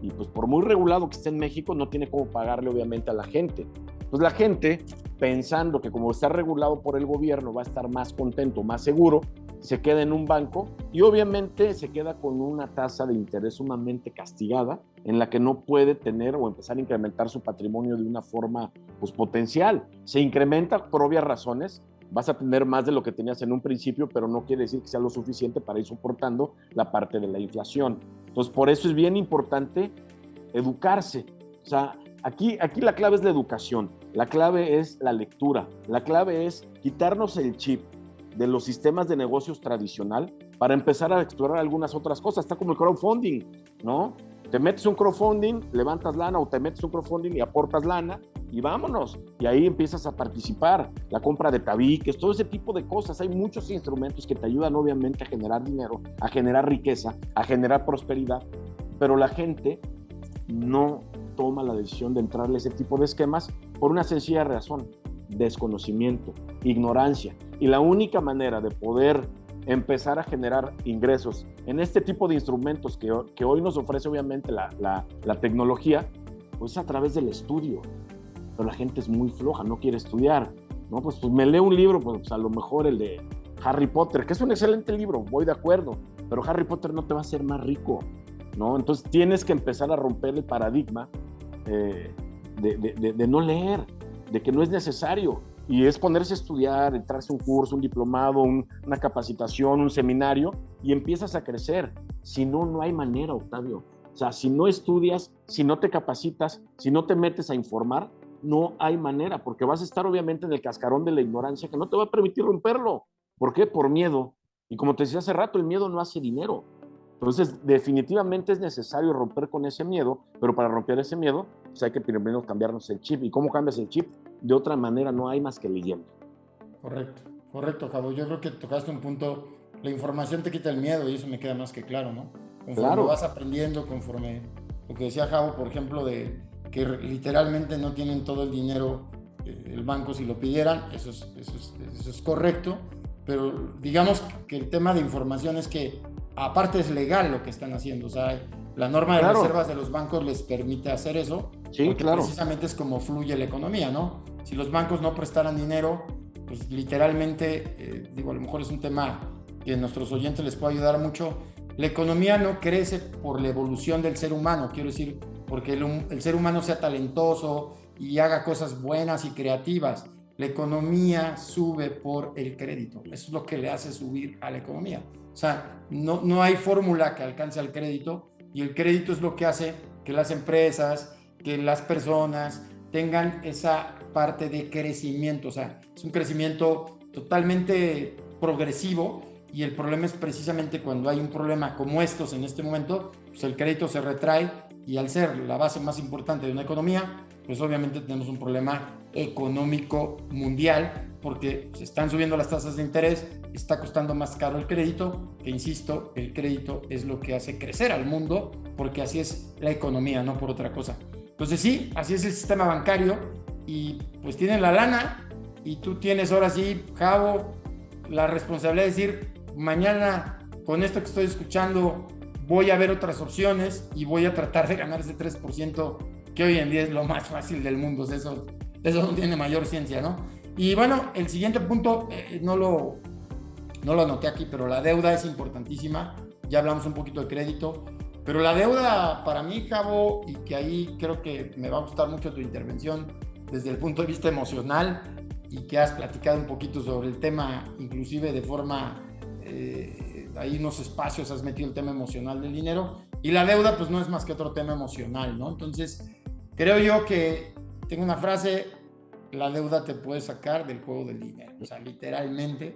y pues por muy regulado que esté en México, no tiene cómo pagarle obviamente a la gente. Pues la gente, pensando que como está regulado por el gobierno, va a estar más contento, más seguro, se queda en un banco y obviamente se queda con una tasa de interés sumamente castigada en la que no puede tener o empezar a incrementar su patrimonio de una forma pues, potencial. Se incrementa por obvias razones, vas a tener más de lo que tenías en un principio, pero no quiere decir que sea lo suficiente para ir soportando la parte de la inflación. Entonces, por eso es bien importante educarse. O sea, aquí la clave es la educación, la clave es la lectura, la clave es quitarnos el chip de los sistemas de negocios tradicional para empezar a explorar algunas otras cosas. Está como el crowdfunding, ¿no? Te metes un crowdfunding, levantas lana, o te metes un crowdfunding y aportas lana y vámonos. Y ahí empiezas a participar. La compra de tabiques, todo ese tipo de cosas. Hay muchos instrumentos que te ayudan obviamente a generar dinero, a generar riqueza, a generar prosperidad, pero la gente no toma la decisión de entrarle a ese tipo de esquemas por una sencilla razón: desconocimiento, ignorancia. Y la única manera de poder empezar a generar ingresos en este tipo de instrumentos que hoy nos ofrece obviamente la tecnología, pues es a través del estudio. Pero la gente es muy floja, no quiere estudiar, ¿no? Pues me leo un libro, pues a lo mejor el de Harry Potter, que es un excelente libro, voy de acuerdo, pero Harry Potter no te va a hacer más rico, ¿no? Entonces tienes que empezar a romper el paradigma de no leer, de que no es necesario. Y es ponerse a estudiar, entrarse a un curso, un diplomado, una capacitación, un seminario, y empiezas a crecer. Si no, no hay manera, Octavio. O sea, si no estudias, si no te capacitas, si no te metes a informar, no hay manera, porque vas a estar obviamente en el cascarón de la ignorancia que no te va a permitir romperlo. ¿Por qué? Por miedo. Y como te decía hace rato, el miedo no hace dinero. Entonces, definitivamente es necesario romper con ese miedo, pero para romper ese miedo, pues hay que primero cambiarnos el chip. ¿Y cómo cambias el chip? De otra manera no hay más que leyendo. Correcto, Javo. Yo creo que tocaste un punto, la información te quita el miedo y eso me queda más que claro, ¿no? Conforme vas aprendiendo, conforme lo que decía Javo, por ejemplo, de que literalmente no tienen todo el dinero el banco si lo pidieran, eso es correcto, pero digamos que el tema de información es que aparte es legal lo que están haciendo, o sea, la norma de reservas de los bancos les permite hacer eso, sí, claro. Precisamente es como fluye la economía, ¿no? Si los bancos no prestaran dinero, pues literalmente, a lo mejor es un tema que a nuestros oyentes les puede ayudar mucho, la economía no crece por la evolución del ser humano, quiero decir, porque el ser humano sea talentoso y haga cosas buenas y creativas. La economía sube por el crédito, eso es lo que le hace subir a la economía. O sea, no hay fórmula que alcance al crédito, y el crédito es lo que hace que las empresas, que las personas tengan esa parte de crecimiento. O sea, es un crecimiento totalmente progresivo, y el problema es precisamente cuando hay un problema como estos en este momento, pues el crédito se retrae, y al ser la base más importante de una economía, pues obviamente tenemos un problema económico mundial, porque se están subiendo las tasas de interés, está costando más caro el crédito, que insisto, el crédito es lo que hace crecer al mundo, porque así es la economía, no por otra cosa. Entonces sí, así es el sistema bancario, y pues tienen la lana, y tú tienes ahora sí, Javo, la responsabilidad de decir, mañana con esto que estoy escuchando voy a ver otras opciones y voy a tratar de ganar ese 3%, que hoy en día es lo más fácil del mundo. Eso no tiene mayor ciencia, ¿no? Y bueno, el siguiente punto, no lo anoté aquí, pero la deuda es importantísima. Ya hablamos un poquito de crédito, pero la deuda para mí, Javo, y que ahí creo que me va a gustar mucho tu intervención desde el punto de vista emocional, y que has platicado un poquito sobre el tema, inclusive de forma, ahí unos espacios has metido el tema emocional del dinero, y la deuda pues no es más que otro tema emocional, ¿no? Entonces, creo yo que tengo una frase: la deuda te puede sacar del juego del dinero. O sea, literalmente,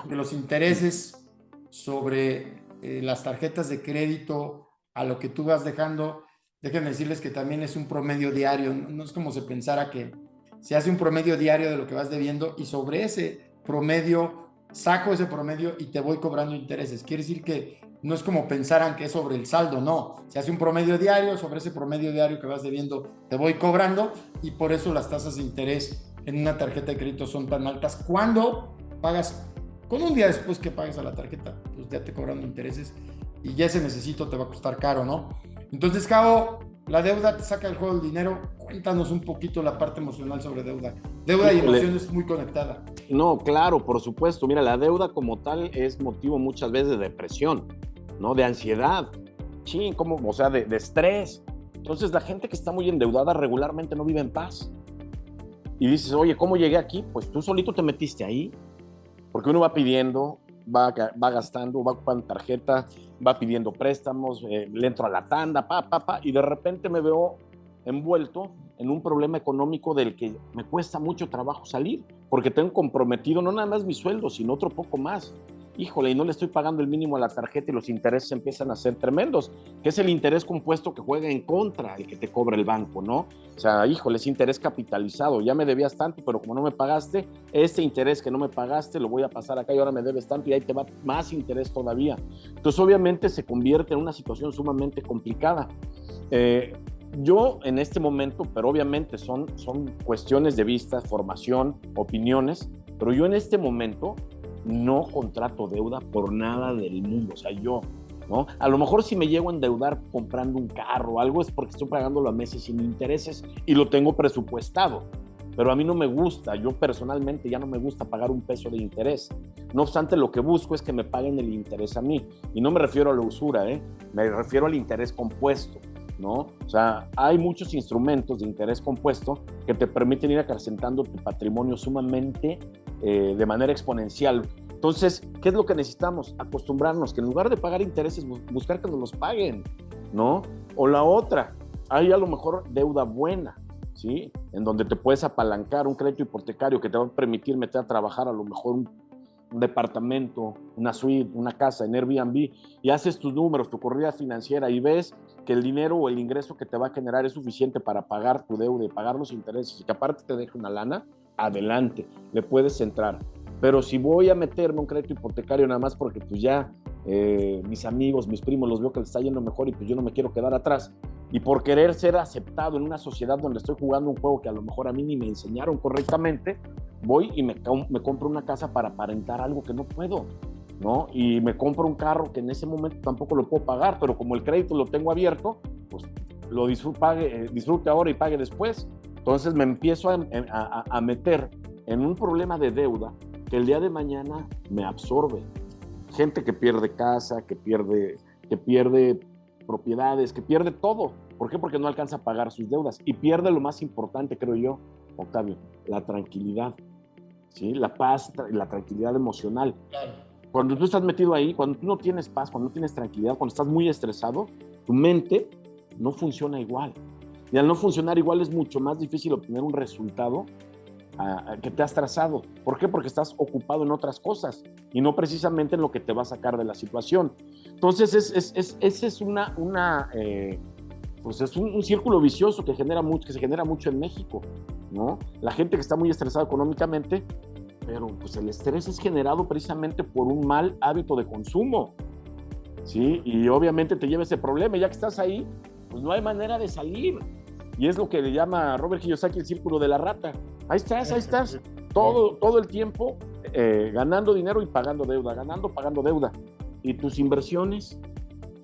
de los intereses sobre las tarjetas de crédito a lo que tú vas dejando, déjenme decirles que también es un promedio diario. No es como se pensara que se hace un promedio diario de lo que vas debiendo, y sobre ese promedio saco ese promedio y te voy cobrando intereses. Quiere decir que no es como pensaran que es sobre el saldo, no. Se hace un promedio diario, sobre ese promedio diario que vas debiendo te voy cobrando, y por eso las tasas de interés en una tarjeta de crédito son tan altas. Cuando pagas, con un día después que pagues a la tarjeta, pues ya te cobrando intereses, y ya ese necesito te va a costar caro, ¿no? Entonces, Javo, la deuda te saca del juego el dinero. Cuéntanos un poquito la parte emocional sobre deuda. Deuda y emociones muy conectada. No, claro, por supuesto. Mira, la deuda como tal es motivo muchas veces de depresión, ¿no? De ansiedad, o sea, de estrés. Entonces, la gente que está muy endeudada regularmente no vive en paz. Y dices, oye, ¿cómo llegué aquí? Pues tú solito te metiste ahí, porque uno va pidiendo, va gastando, va ocupando tarjeta, va pidiendo préstamos, le entro a la tanda, y de repente me veo envuelto en un problema económico del que me cuesta mucho trabajo salir, porque tengo comprometido no nada más mi sueldo, sino otro poco más. Híjole, y no le estoy pagando el mínimo a la tarjeta y los intereses empiezan a ser tremendos, que es el interés compuesto que juega en contra el que te cobra el banco, ¿no? O sea, híjole, es interés capitalizado, ya me debías tanto, pero como no me pagaste, este interés que no me pagaste lo voy a pasar acá y ahora me debes tanto y ahí te va más interés todavía. Entonces, obviamente se convierte en una situación sumamente complicada. Yo en este momento, pero obviamente son cuestiones de vista, formación, opiniones, pero yo en este momento no contrato deuda por nada del mundo, o sea, yo, ¿no? A lo mejor si me llego a endeudar comprando un carro o algo es porque estoy pagándolo a meses sin intereses y lo tengo presupuestado, pero a mí no me gusta, yo personalmente ya no me gusta pagar un peso de interés. No obstante, lo que busco es que me paguen el interés a mí, y no me refiero a la usura, me refiero al interés compuesto, ¿no? O sea, hay muchos instrumentos de interés compuesto que te permiten ir acrecentando tu patrimonio sumamente de manera exponencial. Entonces, ¿qué es lo que necesitamos? Acostumbrarnos que en lugar de pagar intereses, buscar que nos los paguen, ¿no? O la otra, hay a lo mejor deuda buena, ¿sí? En donde te puedes apalancar un crédito hipotecario que te va a permitir meter a trabajar a lo mejor un departamento, una suite, una casa en Airbnb, y haces tus números, tu corrida financiera y ves que el dinero o el ingreso que te va a generar es suficiente para pagar tu deuda y pagar los intereses y que aparte te deje una lana, adelante, le puedes entrar. Pero si voy a meterme un crédito hipotecario nada más porque pues ya mis amigos, mis primos los veo que les está yendo mejor y pues yo no me quiero quedar atrás, y por querer ser aceptado en una sociedad donde estoy jugando un juego que a lo mejor a mí ni me enseñaron correctamente, voy y me compro una casa para aparentar algo que no puedo, ¿no? Y me compro un carro que en ese momento tampoco lo puedo pagar, pero como el crédito lo tengo abierto, pues lo disfrute ahora y pague después. Entonces me empiezo a meter en un problema de deuda que el día de mañana me absorbe. Gente que pierde casa, que pierde propiedades, que pierde todo. ¿Por qué? Porque no alcanza a pagar sus deudas y pierde lo más importante, creo yo, Octavio, la tranquilidad, ¿sí? La paz, la tranquilidad emocional. Claro. Cuando tú estás metido ahí, cuando tú no tienes paz, cuando no tienes tranquilidad, cuando estás muy estresado, tu mente no funciona igual. Y al no funcionar igual es mucho más difícil obtener un resultado que te has trazado. ¿Por qué? Porque estás ocupado en otras cosas y no precisamente en lo que te va a sacar de la situación. Entonces, ese es pues es un círculo vicioso que se genera mucho en México, ¿no? La gente que está muy estresada económicamente, pero pues el estrés es generado precisamente por un mal hábito de consumo, ¿sí? Y obviamente te lleva ese problema, y ya que estás ahí, pues no hay manera de salir. Y es lo que le llama Robert Kiyosaki el círculo de la rata. Ahí estás, todo el tiempo ganando dinero y pagando deuda, pagando deuda. Y tus inversiones,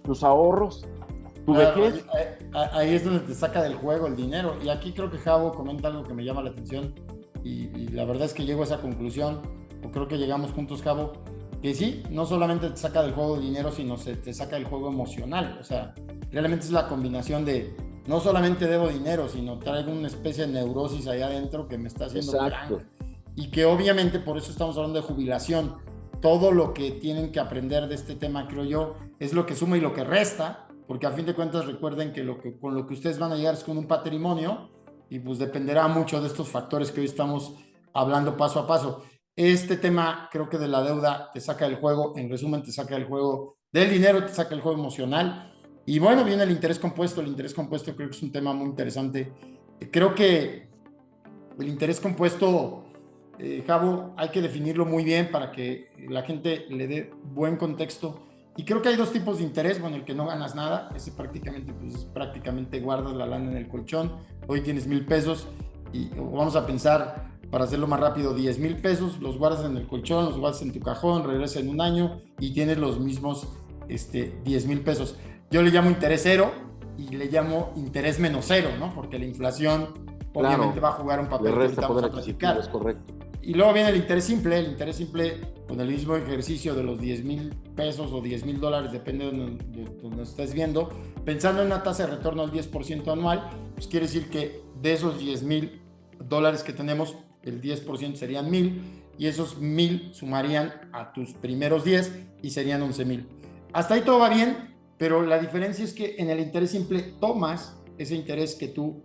tus ahorros, tu vejez. Ahí es donde te saca del juego el dinero. Y aquí creo que Javo comenta algo que me llama la atención. Y la verdad es que llego a esa conclusión, o creo que llegamos juntos, Javo, que sí, no solamente te saca del juego el dinero, sino se te saca del juego emocional. O sea, realmente es la combinación de no solamente debo dinero, sino traigo una especie de neurosis ahí adentro que me está haciendo Exacto. crank. Y que obviamente por eso estamos hablando de jubilación. Todo lo que tienen que aprender de este tema, creo yo, es lo que suma y lo que resta, porque a fin de cuentas recuerden que con lo que ustedes van a llegar es con un patrimonio, y pues dependerá mucho de estos factores que hoy estamos hablando paso a paso. Este tema creo que de la deuda te saca del juego, en resumen te saca del juego del dinero, te saca del juego emocional. Y bueno, viene el interés compuesto. El interés compuesto creo que es un tema muy interesante. Creo que el interés compuesto, Javo, hay que definirlo muy bien para que la gente le dé buen contexto. Y creo que hay dos tipos de interés. Bueno, el que no ganas nada, ese prácticamente guardas la lana en el colchón. Hoy tienes 1,000 pesos y vamos a pensar, para hacerlo más rápido, 10,000 pesos, los guardas en el colchón, los guardas en tu cajón, regresas en un año y tienes los mismos 10,000 pesos. Yo le llamo interés cero, y le llamo interés menos cero, ¿no? Porque la inflación obviamente va a jugar un papel Le que ahorita resta vamos poder a adquisitivo, platicar. es correcto. Y luego viene el interés simple con el mismo ejercicio de los 10,000 pesos o 10,000 dólares, depende de donde estés viendo, pensando en una tasa de retorno del 10% anual, pues quiere decir que de esos 10,000 dólares que tenemos, el 10% serían 1,000 y esos 1,000 sumarían a tus primeros 10 y serían 11,000. Hasta ahí todo va bien, pero la diferencia es que en el interés simple tomas ese interés que tú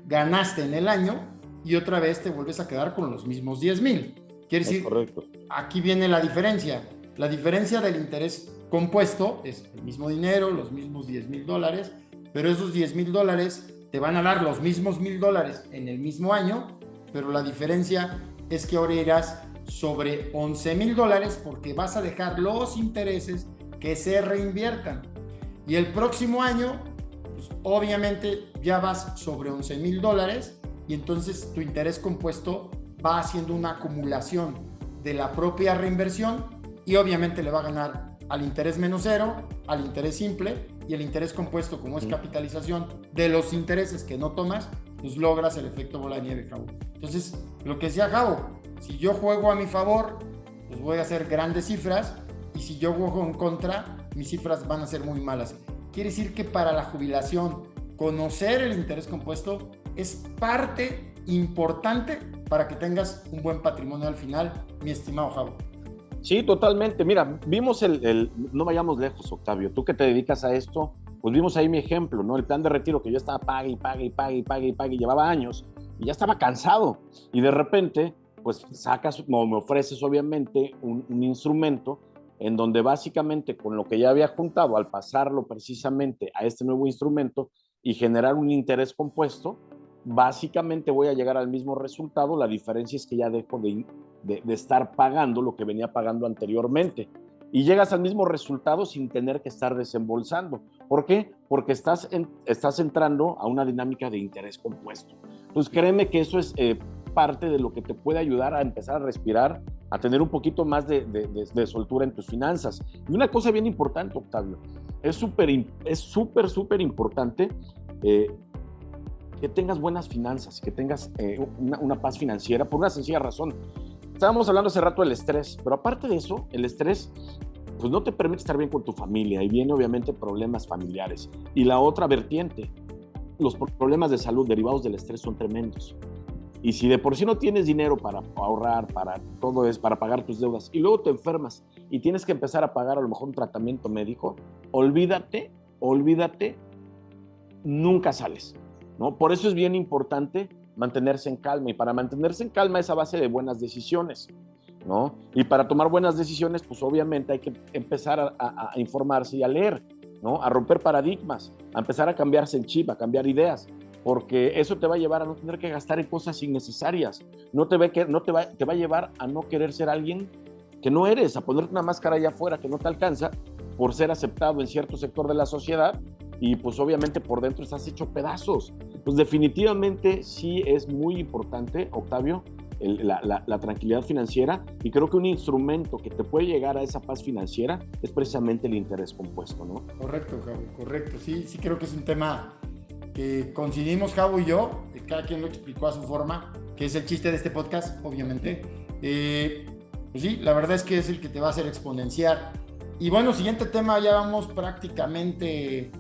ganaste en el año y otra vez te vuelves a quedar con los mismos 10,000. Quiere decir, correcto. aquí viene la diferencia. La diferencia del interés compuesto es el mismo dinero, los mismos 10,000 dólares, pero esos 10,000 dólares te van a dar los mismos 1,000 dólares en el mismo año, pero la diferencia es que ahora irás sobre 11,000 dólares porque vas a dejar los intereses que se reinviertan. Y el próximo año, pues obviamente ya vas sobre 11,000 dólares y entonces tu interés compuesto va haciendo una acumulación de la propia reinversión y obviamente le va a ganar al interés menos cero, al interés simple y el interés compuesto, como es capitalización de los intereses que no tomas, pues logras el efecto bola de nieve, Javo. Entonces, lo que decía Javo, si yo juego a mi favor, pues voy a hacer grandes cifras y si yo juego en contra, mis cifras van a ser muy malas. Quiere decir que para la jubilación, conocer el interés compuesto es parte importante para que tengas un buen patrimonio al final, mi estimado Javo. Sí, totalmente. Mira, vimos no vayamos lejos, Octavio. Tú que te dedicas a esto, pues vimos ahí mi ejemplo, ¿no? El plan de retiro que yo estaba pague, llevaba años y ya estaba cansado. Y de repente, pues sacas, no, me ofreces obviamente un instrumento en donde básicamente con lo que ya había juntado, al pasarlo precisamente a este nuevo instrumento y generar un interés compuesto, básicamente voy a llegar al mismo resultado. La diferencia es que ya dejo de estar pagando lo que venía pagando anteriormente y llegas al mismo resultado sin tener que estar desembolsando. ¿Por qué? Porque estás entrando a una dinámica de interés compuesto. Entonces créeme que eso es parte de lo que te puede ayudar a empezar a respirar, a tener un poquito más de soltura en tus finanzas. Y una cosa bien importante, Octavio, es súper importante que tengas buenas finanzas, que tengas una paz financiera, por una sencilla razón. Estábamos hablando hace rato del estrés, pero aparte de eso, el estrés pues no te permite estar bien con tu familia y viene obviamente problemas familiares. Y la otra vertiente, los problemas de salud derivados del estrés son tremendos. Y si de por sí no tienes dinero para ahorrar, para todo es para pagar tus deudas, y luego te enfermas y tienes que empezar a pagar a lo mejor un tratamiento médico, olvídate, nunca sales, ¿no? Por eso es bien importante mantenerse en calma, y para mantenerse en calma es a base de buenas decisiones, ¿no? Y para tomar buenas decisiones, pues obviamente hay que empezar a informarse y a leer, ¿no? A romper paradigmas, a empezar a cambiarse el chip, a cambiar ideas, porque eso te va a llevar a no tener que gastar en cosas innecesarias, te va a llevar a no querer ser alguien que no eres, a ponerte una máscara allá afuera que no te alcanza por ser aceptado en cierto sector de la sociedad y pues obviamente por dentro estás hecho pedazos. Pues definitivamente sí es muy importante, Octavio, la tranquilidad financiera, y creo que un instrumento que te puede llegar a esa paz financiera es precisamente el interés compuesto, ¿no? Correcto, Javo, correcto. Sí creo que es un tema que coincidimos, Javo y yo, cada quien lo explicó a su forma, que es el chiste de este podcast, obviamente. Pues sí, la verdad es que es el que te va a hacer exponenciar. Y bueno, siguiente tema, ya vamos prácticamente,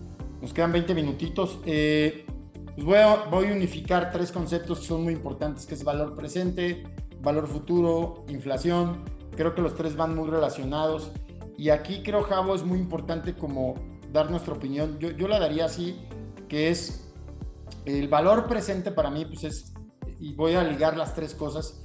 nos quedan 20 minutitos. Pues voy a unificar 3 conceptos que son muy importantes, que es valor presente, valor futuro, inflación. Creo que los 3 van muy relacionados. Y aquí creo, Javo, es muy importante como dar nuestra opinión. Yo la daría así, que es el valor presente para mí, pues es, y voy a ligar las 3 cosas,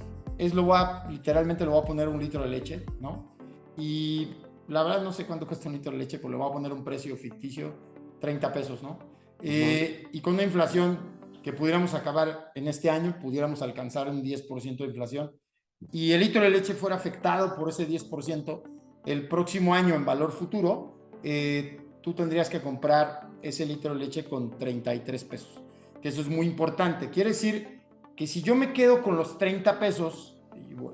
literalmente lo voy a poner un litro de leche, ¿no? Y la verdad no sé cuánto cuesta un litro de leche, pero le voy a poner un precio ficticio, 30 pesos, ¿no? Y con una inflación que pudiéramos acabar en este año, pudiéramos alcanzar un 10% de inflación, y el litro de leche fuera afectado por ese 10%, el próximo año en valor futuro, tú tendrías que comprar ese litro de leche con 33 pesos, que eso es muy importante. Quiere decir que si yo me quedo con los 30 pesos,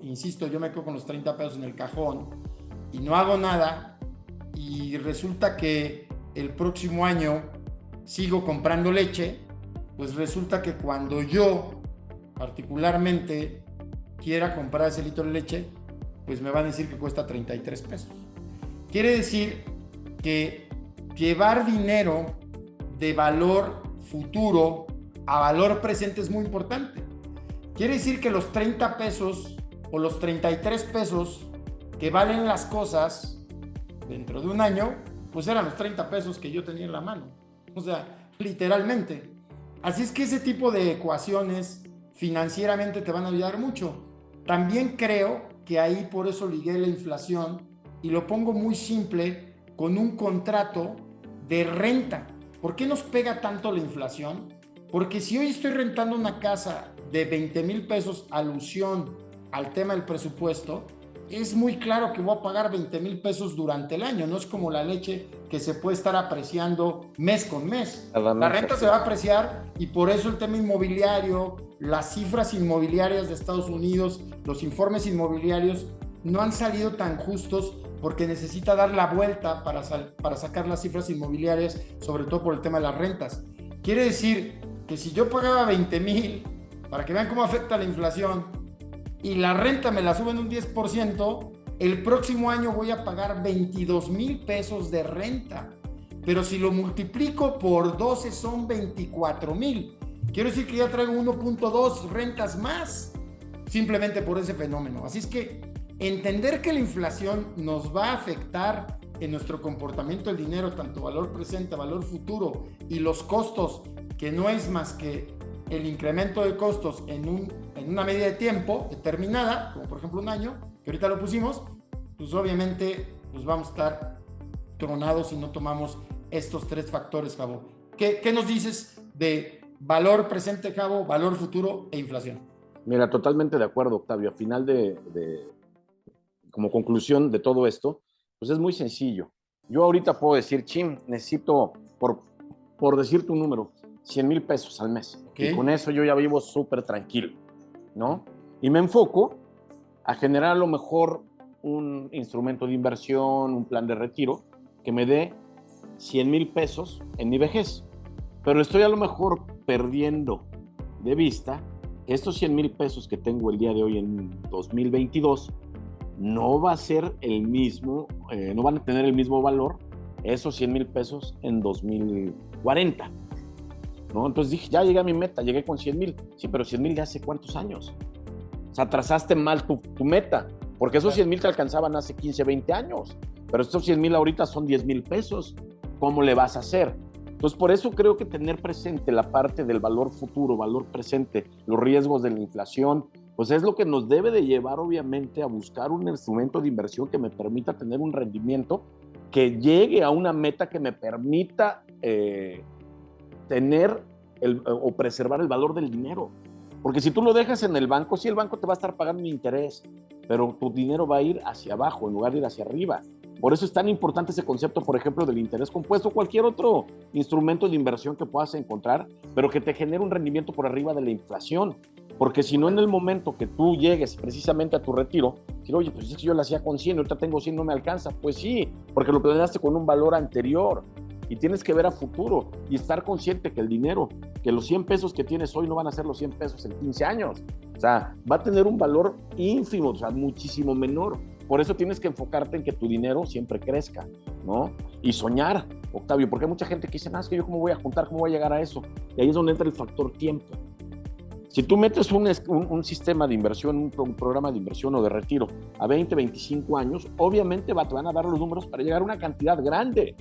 insisto, yo me quedo con los 30 pesos en el cajón y no hago nada, y resulta que el próximo año sigo comprando leche, pues resulta que cuando yo particularmente quiera comprar ese litro de leche, pues me van a decir que cuesta 33 pesos. Quiere decir que llevar dinero de valor futuro a valor presente es muy importante. Quiere decir que los 30 pesos o los 33 pesos que valen las cosas dentro de un año, pues eran los 30 pesos que yo tenía en la mano. O sea, literalmente. Así es que ese tipo de ecuaciones financieramente te van a ayudar mucho. También creo que ahí por eso ligué la inflación y lo pongo muy simple con un contrato de renta. ¿Por qué nos pega tanto la inflación? Porque si hoy estoy rentando una casa de 20,000 pesos, alusión al tema del presupuesto, es muy claro que voy a pagar 20,000 pesos durante el año. No es como la leche que se puede estar apreciando mes con mes. La renta se va a apreciar y por eso el tema inmobiliario, las cifras inmobiliarias de Estados Unidos, los informes inmobiliarios no han salido tan justos porque necesita dar la vuelta para sacar las cifras inmobiliarias, sobre todo por el tema de las rentas. Quiere decir que si yo pagaba 20,000, para que vean cómo afecta la inflación, y la renta me la suben un 10%, el próximo año voy a pagar 22,000 pesos de renta. Pero si lo multiplico por 12 son 24,000. Quiero decir que ya traigo 1.2 rentas más, simplemente por ese fenómeno. Así es que entender que la inflación nos va a afectar en nuestro comportamiento del dinero, tanto valor presente, valor futuro, y los costos, que no es más que el incremento de costos en una medida de tiempo determinada, como por ejemplo un año, que ahorita lo pusimos, pues obviamente pues vamos a estar tronados si no tomamos estos tres factores, Javo. ¿Qué nos dices de valor presente, Javo, valor futuro e inflación? Mira, totalmente de acuerdo, Octavio. Al final como conclusión de todo esto, pues es muy sencillo. Yo ahorita puedo decir, Chim, necesito, por decirte un número, 100,000 pesos al mes. Okay. Y con eso yo ya vivo súper tranquilo, ¿no? Y me enfoco a generar a lo mejor un instrumento de inversión, un plan de retiro, que me dé 100,000 pesos en mi vejez. Pero estoy a lo mejor perdiendo de vista que estos 100,000 pesos que tengo el día de hoy en 2022 no va a ser el mismo, no van a tener el mismo valor esos 100,000 pesos en 2040, ¿no? Entonces dije, ya llegué a mi meta, llegué con 100,000. Sí, pero 100,000 de hace cuántos años. O sea, trazaste mal tu meta, porque esos 100,000 te alcanzaban hace 15, 20 años, pero estos 100,000 ahorita son 10,000 pesos. ¿Cómo le vas a hacer? Entonces, por eso creo que tener presente la parte del valor futuro, valor presente, los riesgos de la inflación, pues es lo que nos debe de llevar, obviamente, a buscar un instrumento de inversión que me permita tener un rendimiento que llegue a una meta que me permita tener o preservar el valor del dinero. Porque si tú lo dejas en el banco, sí, el banco te va a estar pagando un interés, pero tu dinero va a ir hacia abajo en lugar de ir hacia arriba. Por eso es tan importante ese concepto, por ejemplo, del interés compuesto o cualquier otro instrumento de inversión que puedas encontrar, pero que te genere un rendimiento por arriba de la inflación. Porque si no, en el momento que tú llegues precisamente a tu retiro, decir, oye, pues es que yo lo hacía con 100, ahorita tengo 100, no me alcanza. Pues sí, porque lo planeaste con un valor anterior y tienes que ver a futuro y estar consciente que el dinero, que los 100 pesos que tienes hoy no van a ser los 100 pesos en 15 años. O sea, va a tener un valor ínfimo, o sea, muchísimo menor. Por eso tienes que enfocarte en que tu dinero siempre crezca, ¿no? Y soñar, Octavio, porque hay mucha gente que dice, es que yo cómo voy a juntar, cómo voy a llegar a eso. Y ahí es donde entra el factor tiempo. Si tú metes un sistema de inversión, un programa de inversión o de retiro a 20, 25 años, obviamente te van a dar los números para llegar a una cantidad grande.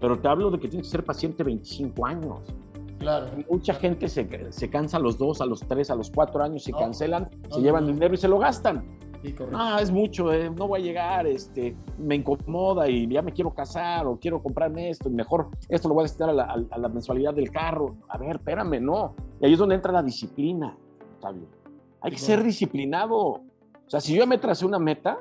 Pero te hablo de que tienes que ser paciente 25 años. Claro. Mucha gente se cansa a los 2, a los 3, a los 4 años, se cancelan, se llevan el dinero y se lo gastan. Sí, correcto. Es mucho, no voy a llegar, me incomoda y ya me quiero casar o quiero comprarme esto y mejor esto lo voy a destinar a la mensualidad del carro. A ver, espérame, no. Y ahí es donde entra la disciplina, Octavio. Hay que ser disciplinado. O sea, si yo ya me tracé una meta,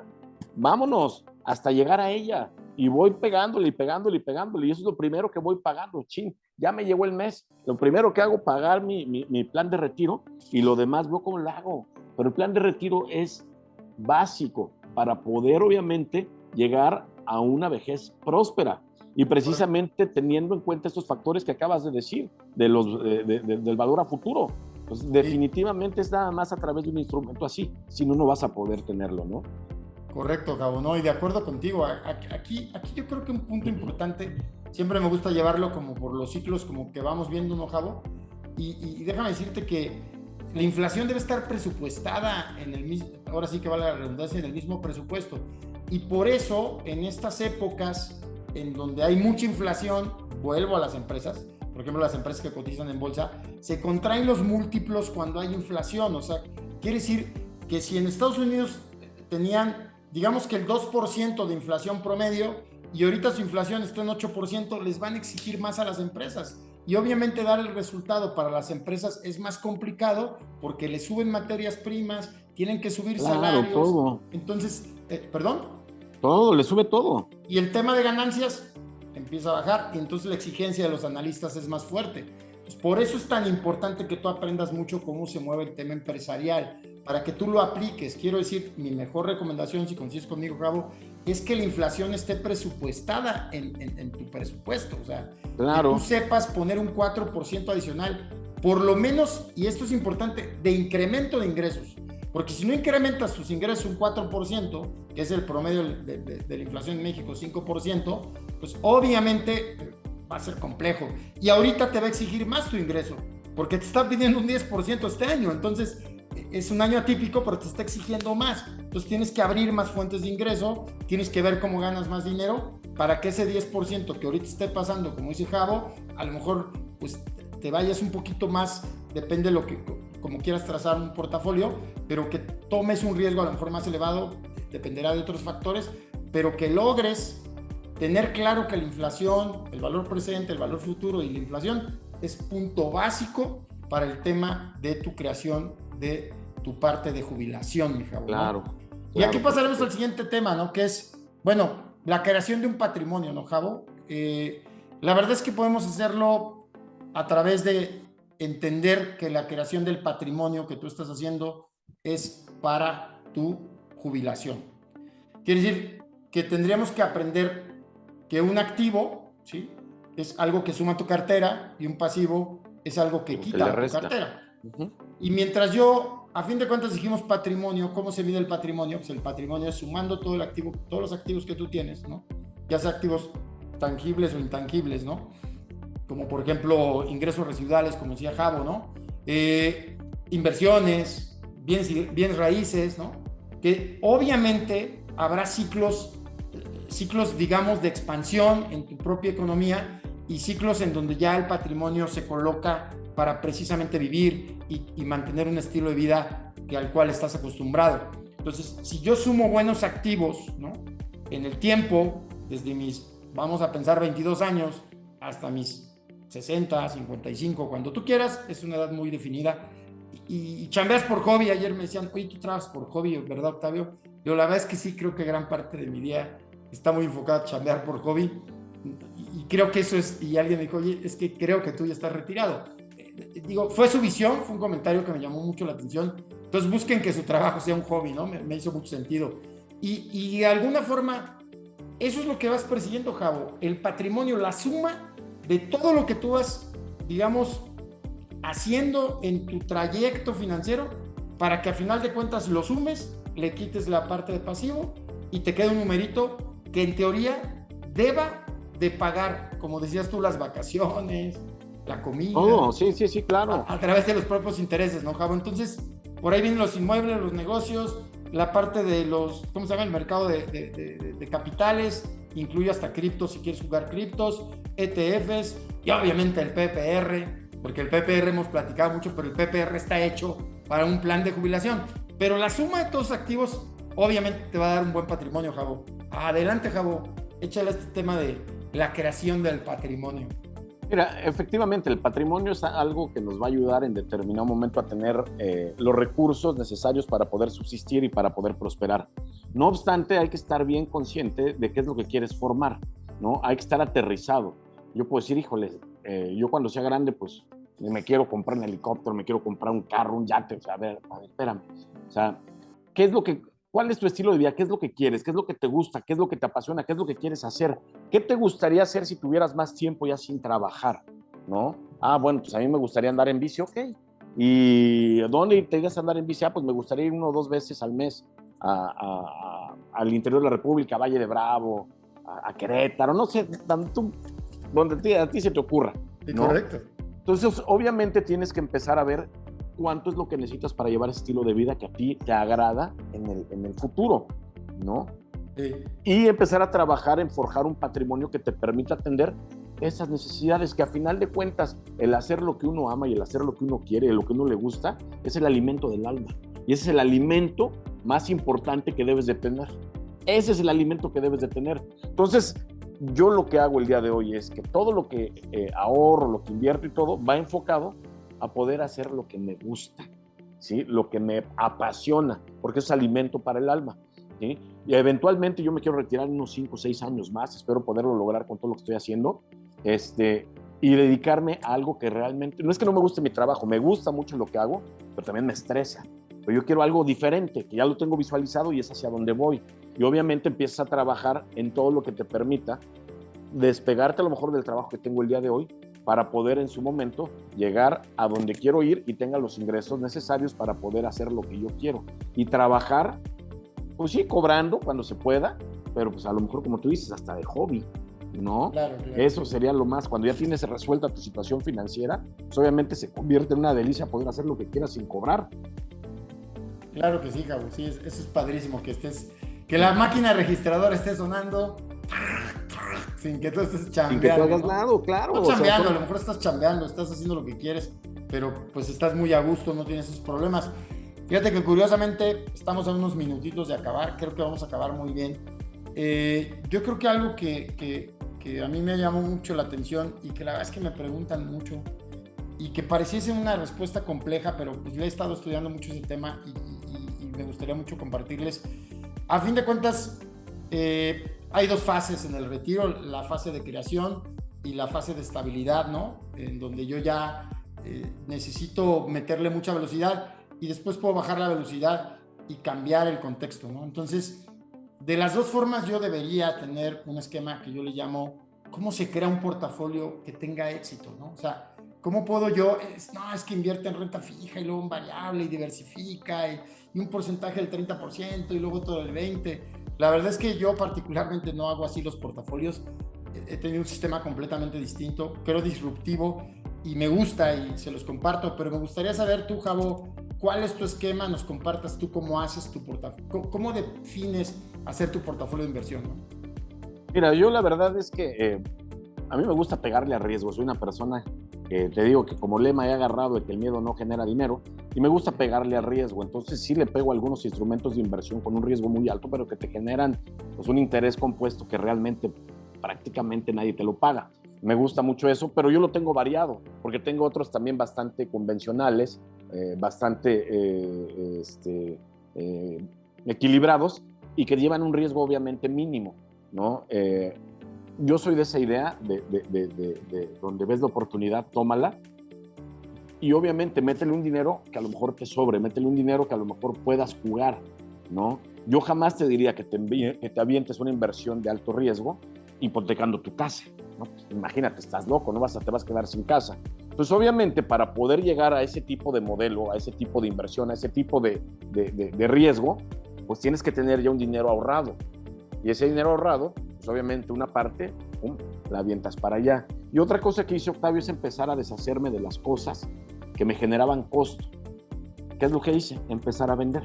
vámonos hasta llegar a ella. Y voy pegándole y pegándole y pegándole. Y eso es lo primero que voy pagando. Chin, ya me llegó el mes. Lo primero que hago, pagar mi plan de retiro y lo demás veo cómo lo hago. Pero el plan de retiro es básico para poder, obviamente, llegar a una vejez próspera. y precisamente teniendo en cuenta estos factores que acabas de decir, del valor a futuro. Pues definitivamente es nada más a través de un instrumento así, si no, no vas a poder tenerlo, ¿no? Correcto, Gabo, ¿no? Y de acuerdo contigo. Aquí yo creo que un punto importante, siempre me gusta llevarlo como por los ciclos, como que vamos viendo, ¿no, Gabo? Y déjame decirte que la inflación debe estar presupuestada en el mismo, ahora sí que vale la redundancia, en el mismo presupuesto. Y por eso, en estas épocas en donde hay mucha inflación, vuelvo a las empresas, por ejemplo, las empresas que cotizan en bolsa, se contraen los múltiplos cuando hay inflación. O sea, quiere decir que si en Estados Unidos tenían, digamos que el 2% de inflación promedio y ahorita su inflación está en 8%, les van a exigir más a las empresas. Y obviamente dar el resultado para las empresas es más complicado porque les suben materias primas, tienen que subir salarios. Todo. Entonces, ¿perdón? Todo, le sube todo. Y el tema de ganancias empieza a bajar y entonces la exigencia de los analistas es más fuerte. Pues por eso es tan importante que tú aprendas mucho cómo se mueve el tema empresarial, para que tú lo apliques. Quiero decir, mi mejor recomendación, si coincides conmigo, Gabo, es que la inflación esté presupuestada en tu presupuesto. O sea, claro, que tú sepas poner un 4% adicional, por lo menos, y esto es importante, de incremento de ingresos. Porque si no incrementas tus ingresos un 4%, que es el promedio de la inflación en México, 5%, pues obviamente va a ser complejo. Y ahorita te va a exigir más tu ingreso, porque te está pidiendo un 10% este año. Entonces, es un año atípico, pero te está exigiendo más. Entonces, tienes que abrir más fuentes de ingreso, tienes que ver cómo ganas más dinero, para que ese 10% que ahorita esté pasando, como dice Javo, a lo mejor pues te vayas un poquito más, depende de lo que, como quieras trazar un portafolio, pero que tomes un riesgo a lo mejor más elevado, dependerá de otros factores, pero que logres tener claro que la inflación, el valor presente, el valor futuro y la inflación es punto básico para el tema de tu creación de tu parte de jubilación, mi Javo, ¿no? Claro. Y aquí pasaremos al siguiente tema, ¿no? Que es, bueno, la creación de un patrimonio, ¿no, Javo? La verdad es que podemos hacerlo a través de entender que la creación del patrimonio que tú estás haciendo es para tu jubilación. Quiere decir que tendríamos que aprender que un activo, ¿sí?, es algo que suma a tu cartera y un pasivo es algo que quita a tu cartera. Y mientras a fin de cuentas dijimos patrimonio, ¿cómo se mide el patrimonio? Pues el patrimonio es sumando todo el activo, todos los activos que tú tienes, ¿no? Ya sea activos tangibles o intangibles, ¿no? Como por ejemplo ingresos residuales, como decía Javo, ¿no? Inversiones, bienes raíces, ¿no? Que obviamente habrá ciclos, digamos, de expansión en tu propia economía y ciclos en donde ya el patrimonio se coloca para precisamente vivir y mantener un estilo de vida al cual estás acostumbrado. Entonces, si yo sumo buenos activos, ¿no?, en el tiempo, desde mis, vamos a pensar, 22 años hasta mis 60, 55, cuando tú quieras, es una edad muy definida. Y chambeas por hobby. Ayer me decían, oye, tú trabajas por hobby, ¿verdad, Octavio? Yo la verdad es que sí, creo que gran parte de mi día está muy enfocada a chambear por hobby. Y creo que eso es, y alguien me dijo, oye, es que creo que tú ya estás retirado. Digo, fue su visión, fue un comentario que me llamó mucho la atención. Entonces busquen que su trabajo sea un hobby, ¿no? Me hizo mucho sentido. Y de alguna forma, eso es lo que vas persiguiendo, Javo. El patrimonio, la suma de todo lo que tú vas, digamos, haciendo en tu trayecto financiero, para que a final de cuentas lo sumes, le quites la parte de pasivo y te quede un numerito que en teoría deba de pagar, como decías tú, las vacaciones, la comida. Oh, sí, claro. A través de los propios intereses, ¿no, Javo? Entonces, por ahí vienen los inmuebles, los negocios, la parte de los, ¿cómo se llama? El mercado de capitales, incluye hasta criptos si quieres jugar criptos, ETFs y obviamente el PPR, porque el PPR hemos platicado mucho, pero el PPR está hecho para un plan de jubilación. Pero la suma de todos los activos obviamente te va a dar un buen patrimonio, Javo. Adelante, Javo, échale este tema de la creación del patrimonio. Mira, efectivamente, el patrimonio es algo que nos va a ayudar en determinado momento a tener los recursos necesarios para poder subsistir y para poder prosperar. No obstante, hay que estar bien consciente de qué es lo que quieres formar, ¿no? Hay que estar aterrizado. Yo puedo decir, híjole, yo cuando sea grande, pues me quiero comprar un helicóptero, me quiero comprar un carro, un yate. O sea, a ver, espérame. O sea, ¿qué es lo que ¿Cuál es tu estilo de vida? ¿Qué es lo que quieres? ¿Qué es lo que te gusta? ¿Qué es lo que te apasiona? ¿Qué es lo que quieres hacer? ¿Qué te gustaría hacer si tuvieras más tiempo ya sin trabajar? ¿No? Ah, bueno, pues a mí me gustaría andar en bici, ok. ¿Y dónde te ibas a andar en bici? Ah, pues me gustaría ir 1 o 2 veces al mes al interior de la República, a Valle de Bravo, a Querétaro, no sé, donde a ti se te ocurra, Sí, ¿no? correcto. Entonces, obviamente tienes que empezar a ver cuánto es lo que necesitas para llevar ese estilo de vida que a ti te agrada en el futuro, ¿no? Sí. Y empezar a trabajar en forjar un patrimonio que te permita atender esas necesidades, que a final de cuentas el hacer lo que uno ama y el hacer lo que uno quiere, lo que uno le gusta, es el alimento del alma. Y ese es el alimento más importante que debes de tener. Ese es el alimento que debes de tener. Entonces, yo lo que hago el día de hoy es que todo lo que ahorro, lo que invierto y todo, va enfocado a poder hacer lo que me gusta, ¿sí? Lo que me apasiona, porque es alimento para el alma, ¿sí? Y eventualmente yo me quiero retirar en unos 5 o 6 años más, espero poderlo lograr con todo lo que estoy haciendo, y dedicarme a algo que realmente, no es que no me guste mi trabajo, me gusta mucho lo que hago, pero también me estresa. Pero yo quiero algo diferente, que ya lo tengo visualizado y es hacia donde voy. Y obviamente empiezas a trabajar en todo lo que te permita despegarte a lo mejor del trabajo que tengo el día de hoy para poder en su momento llegar a donde quiero ir y tenga los ingresos necesarios para poder hacer lo que yo quiero. Y trabajar, pues sí, cobrando cuando se pueda, pero pues a lo mejor, como tú dices, hasta de hobby, ¿no? Claro, claro. Eso sería lo más. Cuando ya tienes resuelta tu situación financiera, pues obviamente se convierte en una delicia poder hacer lo que quieras sin cobrar. Claro que sí, Gabo, sí, eso es padrísimo, que la máquina registradora esté sonando sin que tú estés chambeando. Sin que tú hagas ¿no? nada, claro. No o sea, chambeando, a lo mejor estás chambeando, estás haciendo lo que quieres, pero pues estás muy a gusto, no tienes esos problemas. Fíjate que curiosamente estamos a unos minutitos de acabar, creo que vamos a acabar muy bien. Yo creo que algo que a mí me llamó mucho la atención y que la verdad es que me preguntan mucho y que pareciese una respuesta compleja, pero pues le he estado estudiando mucho ese tema y me gustaría mucho compartirles. A fin de cuentas, hay dos fases en el retiro, la fase de creación y la fase de estabilidad, ¿no? En donde yo ya necesito meterle mucha velocidad y después puedo bajar la velocidad y cambiar el contexto, ¿no? Entonces, de las dos formas yo debería tener un esquema que yo le llamo cómo se crea un portafolio que tenga éxito, ¿no? O sea, ¿cómo puedo yo? Es que invierte en renta fija y luego en variable y diversifica y un porcentaje del 30% y luego todo el 20%. La verdad es que yo particularmente no hago así los portafolios. He tenido un sistema completamente distinto, creo disruptivo y me gusta y se los comparto, pero me gustaría saber tú, Javo, ¿cuál es tu esquema? Nos compartas tú cómo haces tu portafolio, cómo defines hacer tu portafolio de inversión, ¿no? Mira, yo la verdad es que a mí me gusta pegarle a riesgo. Soy una persona que te digo que como lema he agarrado de que el miedo no genera dinero y me gusta pegarle al riesgo. Entonces sí le pego a algunos instrumentos de inversión con un riesgo muy alto, pero que te generan pues, un interés compuesto que realmente prácticamente nadie te lo paga. Me gusta mucho eso, pero yo lo tengo variado, porque tengo otros también bastante convencionales, bastante equilibrados y que llevan un riesgo obviamente mínimo, ¿no? Yo soy de esa idea de donde ves la oportunidad, tómala y obviamente métele un dinero que a lo mejor te sobre, métele un dinero que a lo mejor puedas jugar, ¿no? Yo jamás te diría que te avientes una inversión de alto riesgo hipotecando tu casa, ¿no? Imagínate, estás loco, te vas a quedar sin casa. Entonces, obviamente, para poder llegar a ese tipo de modelo, a ese tipo de inversión, a ese tipo de riesgo, pues tienes que tener ya un dinero ahorrado. Y ese dinero ahorrado, pues obviamente una parte, la avientas para allá. Y otra cosa que hice, Octavio, es empezar a deshacerme de las cosas que me generaban costo. ¿Qué es lo que hice? Empezar a vender,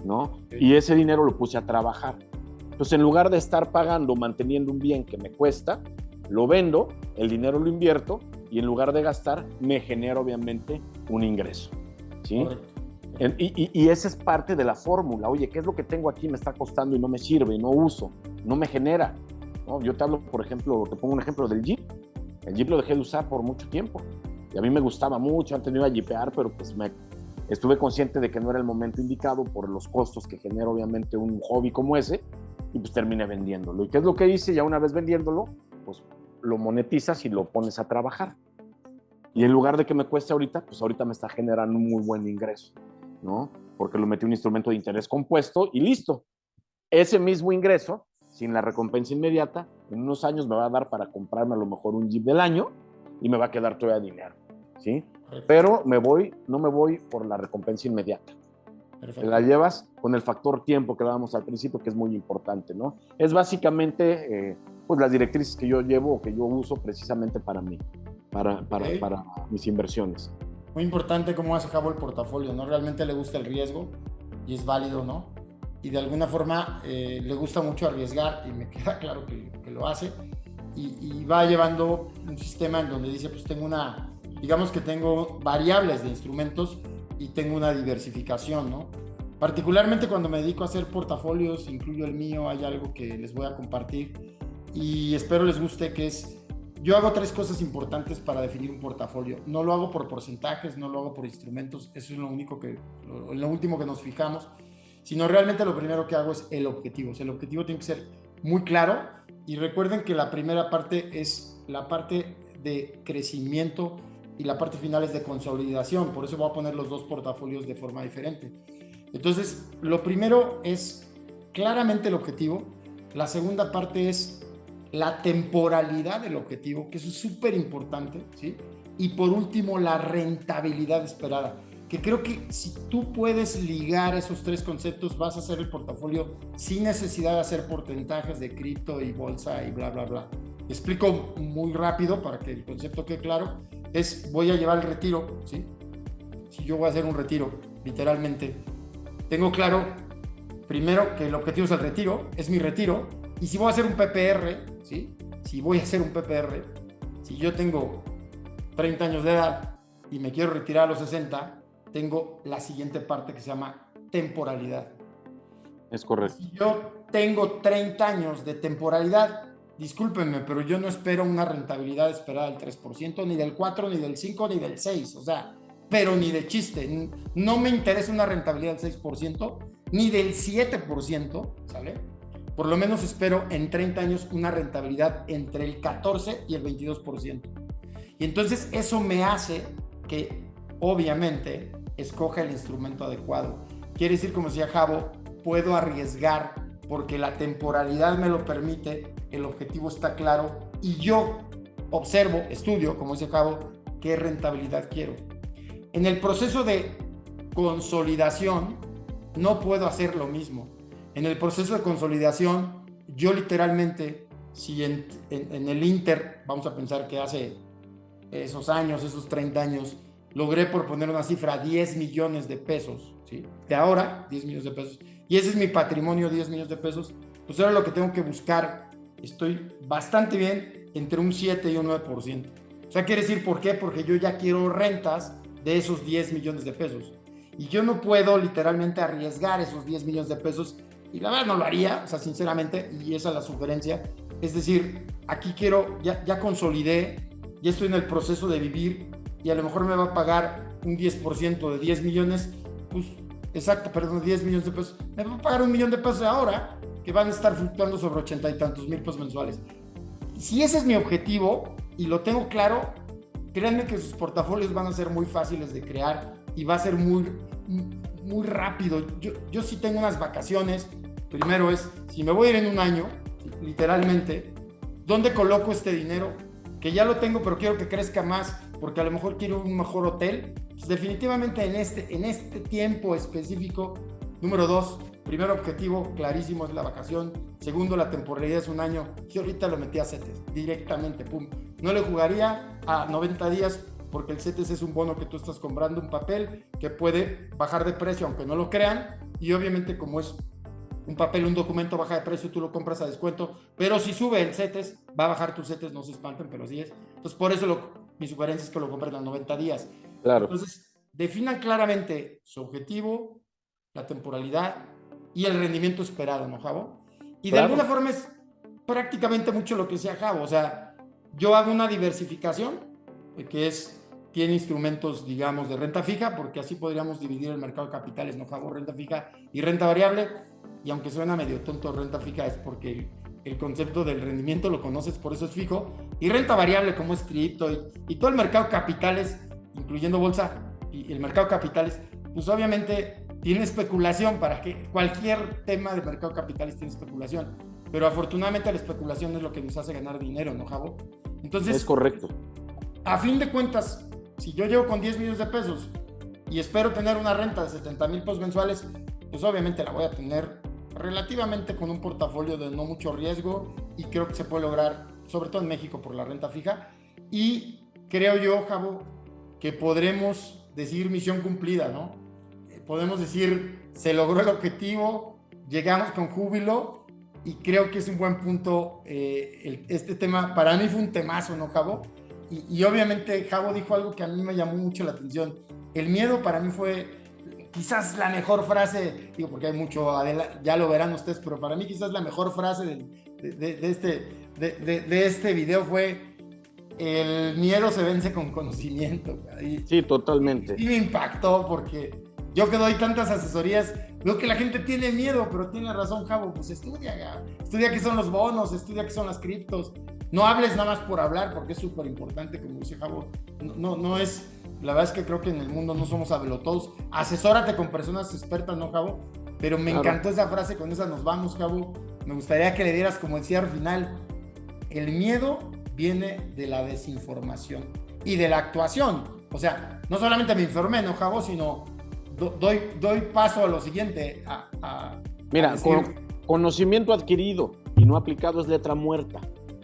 ¿no? Y ese dinero lo puse a trabajar. Entonces, en lugar de estar pagando, manteniendo un bien que me cuesta, lo vendo, el dinero lo invierto y en lugar de gastar, me genera obviamente un ingreso, ¿sí? Y esa es parte de la fórmula. Oye, ¿qué es lo que tengo aquí? Me está costando y no me sirve, y no uso, no me genera, ¿no? Yo te hablo, por ejemplo, te pongo un ejemplo del Jeep. El Jeep lo dejé de usar por mucho tiempo y a mí me gustaba mucho, antes no iba a jeepear, pero pues estuve consciente de que no era el momento indicado por los costos que genera obviamente un hobby como ese y pues terminé vendiéndolo. ¿Y qué es lo que hice? Ya una vez vendiéndolo, pues lo monetizas y lo pones a trabajar. Y en lugar de que me cueste ahorita, pues ahorita me está generando un muy buen ingreso, ¿no? porque lo metí en un instrumento de interés compuesto y listo. Ese mismo ingreso, sin la recompensa inmediata, en unos años me va a dar para comprarme a lo mejor un Jeep del año y me va a quedar todavía dinero, ¿sí? Pero no me voy por la recompensa inmediata. Perfecto. La llevas con el factor tiempo que dábamos al principio, que es muy importante, ¿no? Es básicamente pues las directrices que yo llevo o que yo uso precisamente para mí, para mis inversiones. Muy importante cómo hace cabo el portafolio, ¿no? Realmente le gusta el riesgo y es válido, ¿no? Y de alguna forma le gusta mucho arriesgar y me queda claro que lo hace y va llevando un sistema en donde dice, pues digamos que tengo variables de instrumentos y tengo una diversificación, ¿no? Particularmente cuando me dedico a hacer portafolios, incluyo el mío, hay algo que les voy a compartir y espero les guste, que es, yo hago 3 cosas importantes para definir un portafolio. No lo hago por porcentajes, no lo hago por instrumentos, eso es lo último que nos fijamos, sino realmente lo primero que hago es el objetivo. O sea, el objetivo tiene que ser muy claro y recuerden que la primera parte es la parte de crecimiento y la parte final es de consolidación, por eso voy a poner los 2 portafolios de forma diferente. Entonces, lo primero es claramente el objetivo, la segunda parte es la temporalidad del objetivo, que eso es súper importante, ¿sí? Y por último, la rentabilidad esperada, que creo que si tú puedes ligar esos 3 conceptos, vas a hacer el portafolio sin necesidad de hacer porcentajes de cripto y bolsa y bla, bla, bla. Explico muy rápido para que el concepto quede claro. Voy a llevar el retiro, ¿sí? Si yo voy a hacer un retiro, literalmente, tengo claro, primero, que el objetivo es el retiro, es mi retiro, y si voy a hacer un PPR, ¿sí? Si yo tengo 30 años de edad y me quiero retirar a los 60, tengo la siguiente parte que se llama temporalidad. Es correcto. Si yo tengo 30 años de temporalidad, discúlpenme, pero yo no espero una rentabilidad esperada del 3%, ni del 4%, ni del 5%, ni del 6%, o sea, pero ni de chiste. No me interesa una rentabilidad del 6%, ni del 7%, ¿sale? Por lo menos espero en 30 años una rentabilidad entre el 14% y el 22%. Y entonces eso me hace que, obviamente, escoja el instrumento adecuado. Quiere decir, como decía Javo, puedo arriesgar porque la temporalidad me lo permite, el objetivo está claro y yo observo, estudio, como dice Javo, qué rentabilidad quiero. En el proceso de consolidación no puedo hacer lo mismo. En el proceso de consolidación, yo literalmente, si en el Inter, vamos a pensar que hace esos años, esos 30 años, logré, por poner una cifra, 10 millones de pesos, ¿sí? De ahora, 10 millones de pesos. Y ese es mi patrimonio, 10 millones de pesos. Pues ahora lo que tengo que buscar, estoy bastante bien, entre un 7 y un 9%. O sea, quiere decir, ¿por qué? Porque yo ya quiero rentas de esos 10 millones de pesos. Y yo no puedo literalmente arriesgar esos 10 millones de pesos. Y la verdad no lo haría, o sea, sinceramente, y esa es la sugerencia. Es decir, aquí quiero, ya consolidé, ya estoy en el proceso de vivir y a lo mejor me va a pagar un 10% de 10 millones, pues, exacto, perdón, 10 millones de pesos. Me va a pagar 1 millón de pesos ahora, que van a estar fluctuando sobre 80 y tantos mil pesos mensuales. Si ese es mi objetivo y lo tengo claro, créanme que sus portafolios van a ser muy fáciles de crear y va a ser muy rápido. Yo sí tengo unas vacaciones. Primero es, si me voy a ir en un año, literalmente, ¿dónde coloco este dinero? Que ya lo tengo, pero quiero que crezca más, porque a lo mejor quiero un mejor hotel. Pues definitivamente en este tiempo específico, número 2, primer objetivo clarísimo es la vacación. Segundo, la temporalidad es un año. Yo ahorita lo metí a CETES, directamente, pum. No le jugaría a 90 días, porque el CETES es un bono que tú estás comprando, un papel que puede bajar de precio, aunque no lo crean, y obviamente como es un papel, un documento baja de precio, tú lo compras a descuento, pero si sube el CETES, va a bajar tus CETES, no se espanten, pero así es. Entonces, por eso mi sugerencia es que lo compren a 90 días. Claro. Entonces, definan claramente su objetivo, la temporalidad y el rendimiento esperado, ¿no, Javo? Y de alguna forma es prácticamente mucho lo que decía Javo. O sea, yo hago una diversificación, que tiene instrumentos, digamos, de renta fija, porque así podríamos dividir el mercado de capitales, ¿no, Javo? Renta fija y renta variable. Y aunque suena medio tonto, renta fija es porque el concepto del rendimiento lo conoces, por eso es fijo. Y renta variable, como es cripto y todo el mercado de capitales, incluyendo bolsa y el mercado de capitales, pues obviamente tiene especulación, para que cualquier tema de mercado de capitales tiene especulación, pero afortunadamente la especulación es lo que nos hace ganar dinero, ¿no, Javo? Entonces, es correcto. A fin de cuentas, si yo llego con 10 millones de pesos y espero tener una renta de 70,000 pesos mensuales, pues obviamente la voy a tener relativamente con un portafolio de no mucho riesgo, y creo que se puede lograr, sobre todo en México, por la renta fija. Y creo yo, Javo, que podremos decir misión cumplida, ¿no? Podemos decir, se logró el objetivo, llegamos con júbilo, y creo que es un buen punto. Este tema para mí fue un temazo, ¿no, Javo? Y obviamente Javo dijo algo que a mí me llamó mucho la atención. El miedo para mí fue quizás la mejor frase, digo, porque hay mucho, ya lo verán ustedes, pero para mí quizás la mejor frase de este video fue: el miedo se vence con conocimiento. Sí, totalmente. Y me impactó, porque yo que doy tantas asesorías, veo que la gente tiene miedo, pero tiene razón, Javo. Pues estudia qué son los bonos, estudia qué son las criptos. No hables nada más por hablar, porque es súper importante, como dice Javo. No es, la verdad es que creo que en el mundo no somos habelotodos. Asesórate con personas expertas, ¿no, Javo? Pero me encantó esa frase, con esa nos vamos, Javo. Me gustaría que le dieras como el cierre final: el miedo viene de la desinformación y de la actuación. O sea, no solamente me informé, ¿no, Javo? Sino doy paso a lo siguiente. Mira, conocimiento adquirido y no aplicado es letra muerta.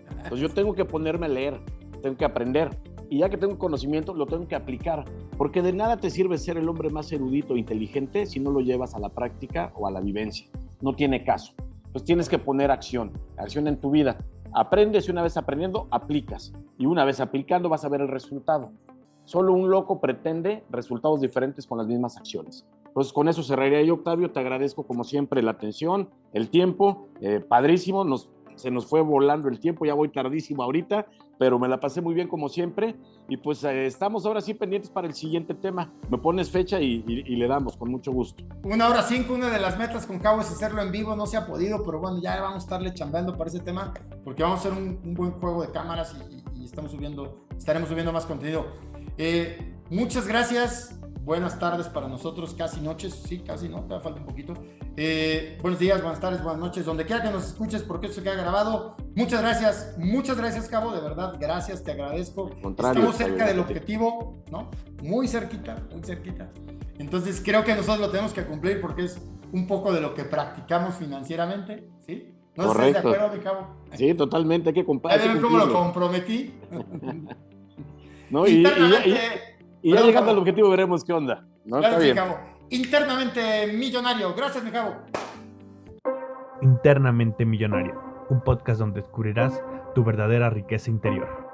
Entonces yo tengo que ponerme a leer, tengo que aprender, y ya que tengo conocimiento lo tengo que aplicar, porque de nada te sirve ser el hombre más erudito e inteligente si no lo llevas a la práctica o a la vivencia. No tiene caso. Entonces tienes que poner acción en tu vida. Aprendes, y una vez aprendiendo, aplicas, y una vez aplicando vas a ver el resultado. Solo un loco pretende resultados diferentes con las mismas acciones. Entonces con eso cerraría yo, Octavio. Te agradezco como siempre la atención, el tiempo, padrísimo. Se nos fue volando el tiempo, ya voy tardísimo ahorita, pero me la pasé muy bien como siempre, y pues estamos ahora sí pendientes para el siguiente tema. Me pones fecha y le damos con mucho gusto. 1:05, una de las metas con Javo es hacerlo en vivo, no se ha podido, pero bueno, ya vamos a estarle chambeando para ese tema, porque vamos a hacer un buen juego de cámaras, y estaremos subiendo más contenido. Muchas gracias. Buenas tardes para nosotros, casi noches, sí, casi no, te falta un poquito. Buenos días, buenas tardes, buenas noches, donde quiera que nos escuches, porque esto se queda grabado. Muchas gracias, Javo, de verdad, gracias, te agradezco. Estamos cerca del objetivo, ¿no? Muy cerquita. Entonces creo que nosotros lo tenemos que cumplir, porque es un poco de lo que practicamos financieramente, ¿sí? ¿No estás de acuerdo, mi Javo? Sí, totalmente, hay que compartir. ¿Ya ven cómo lo comprometí? No, y ya llegando al objetivo veremos qué onda. ¿No? Claro, Está bien. Javo. Internamente millonario. Gracias, mi Javo. Internamente Millonario, un podcast donde descubrirás tu verdadera riqueza interior.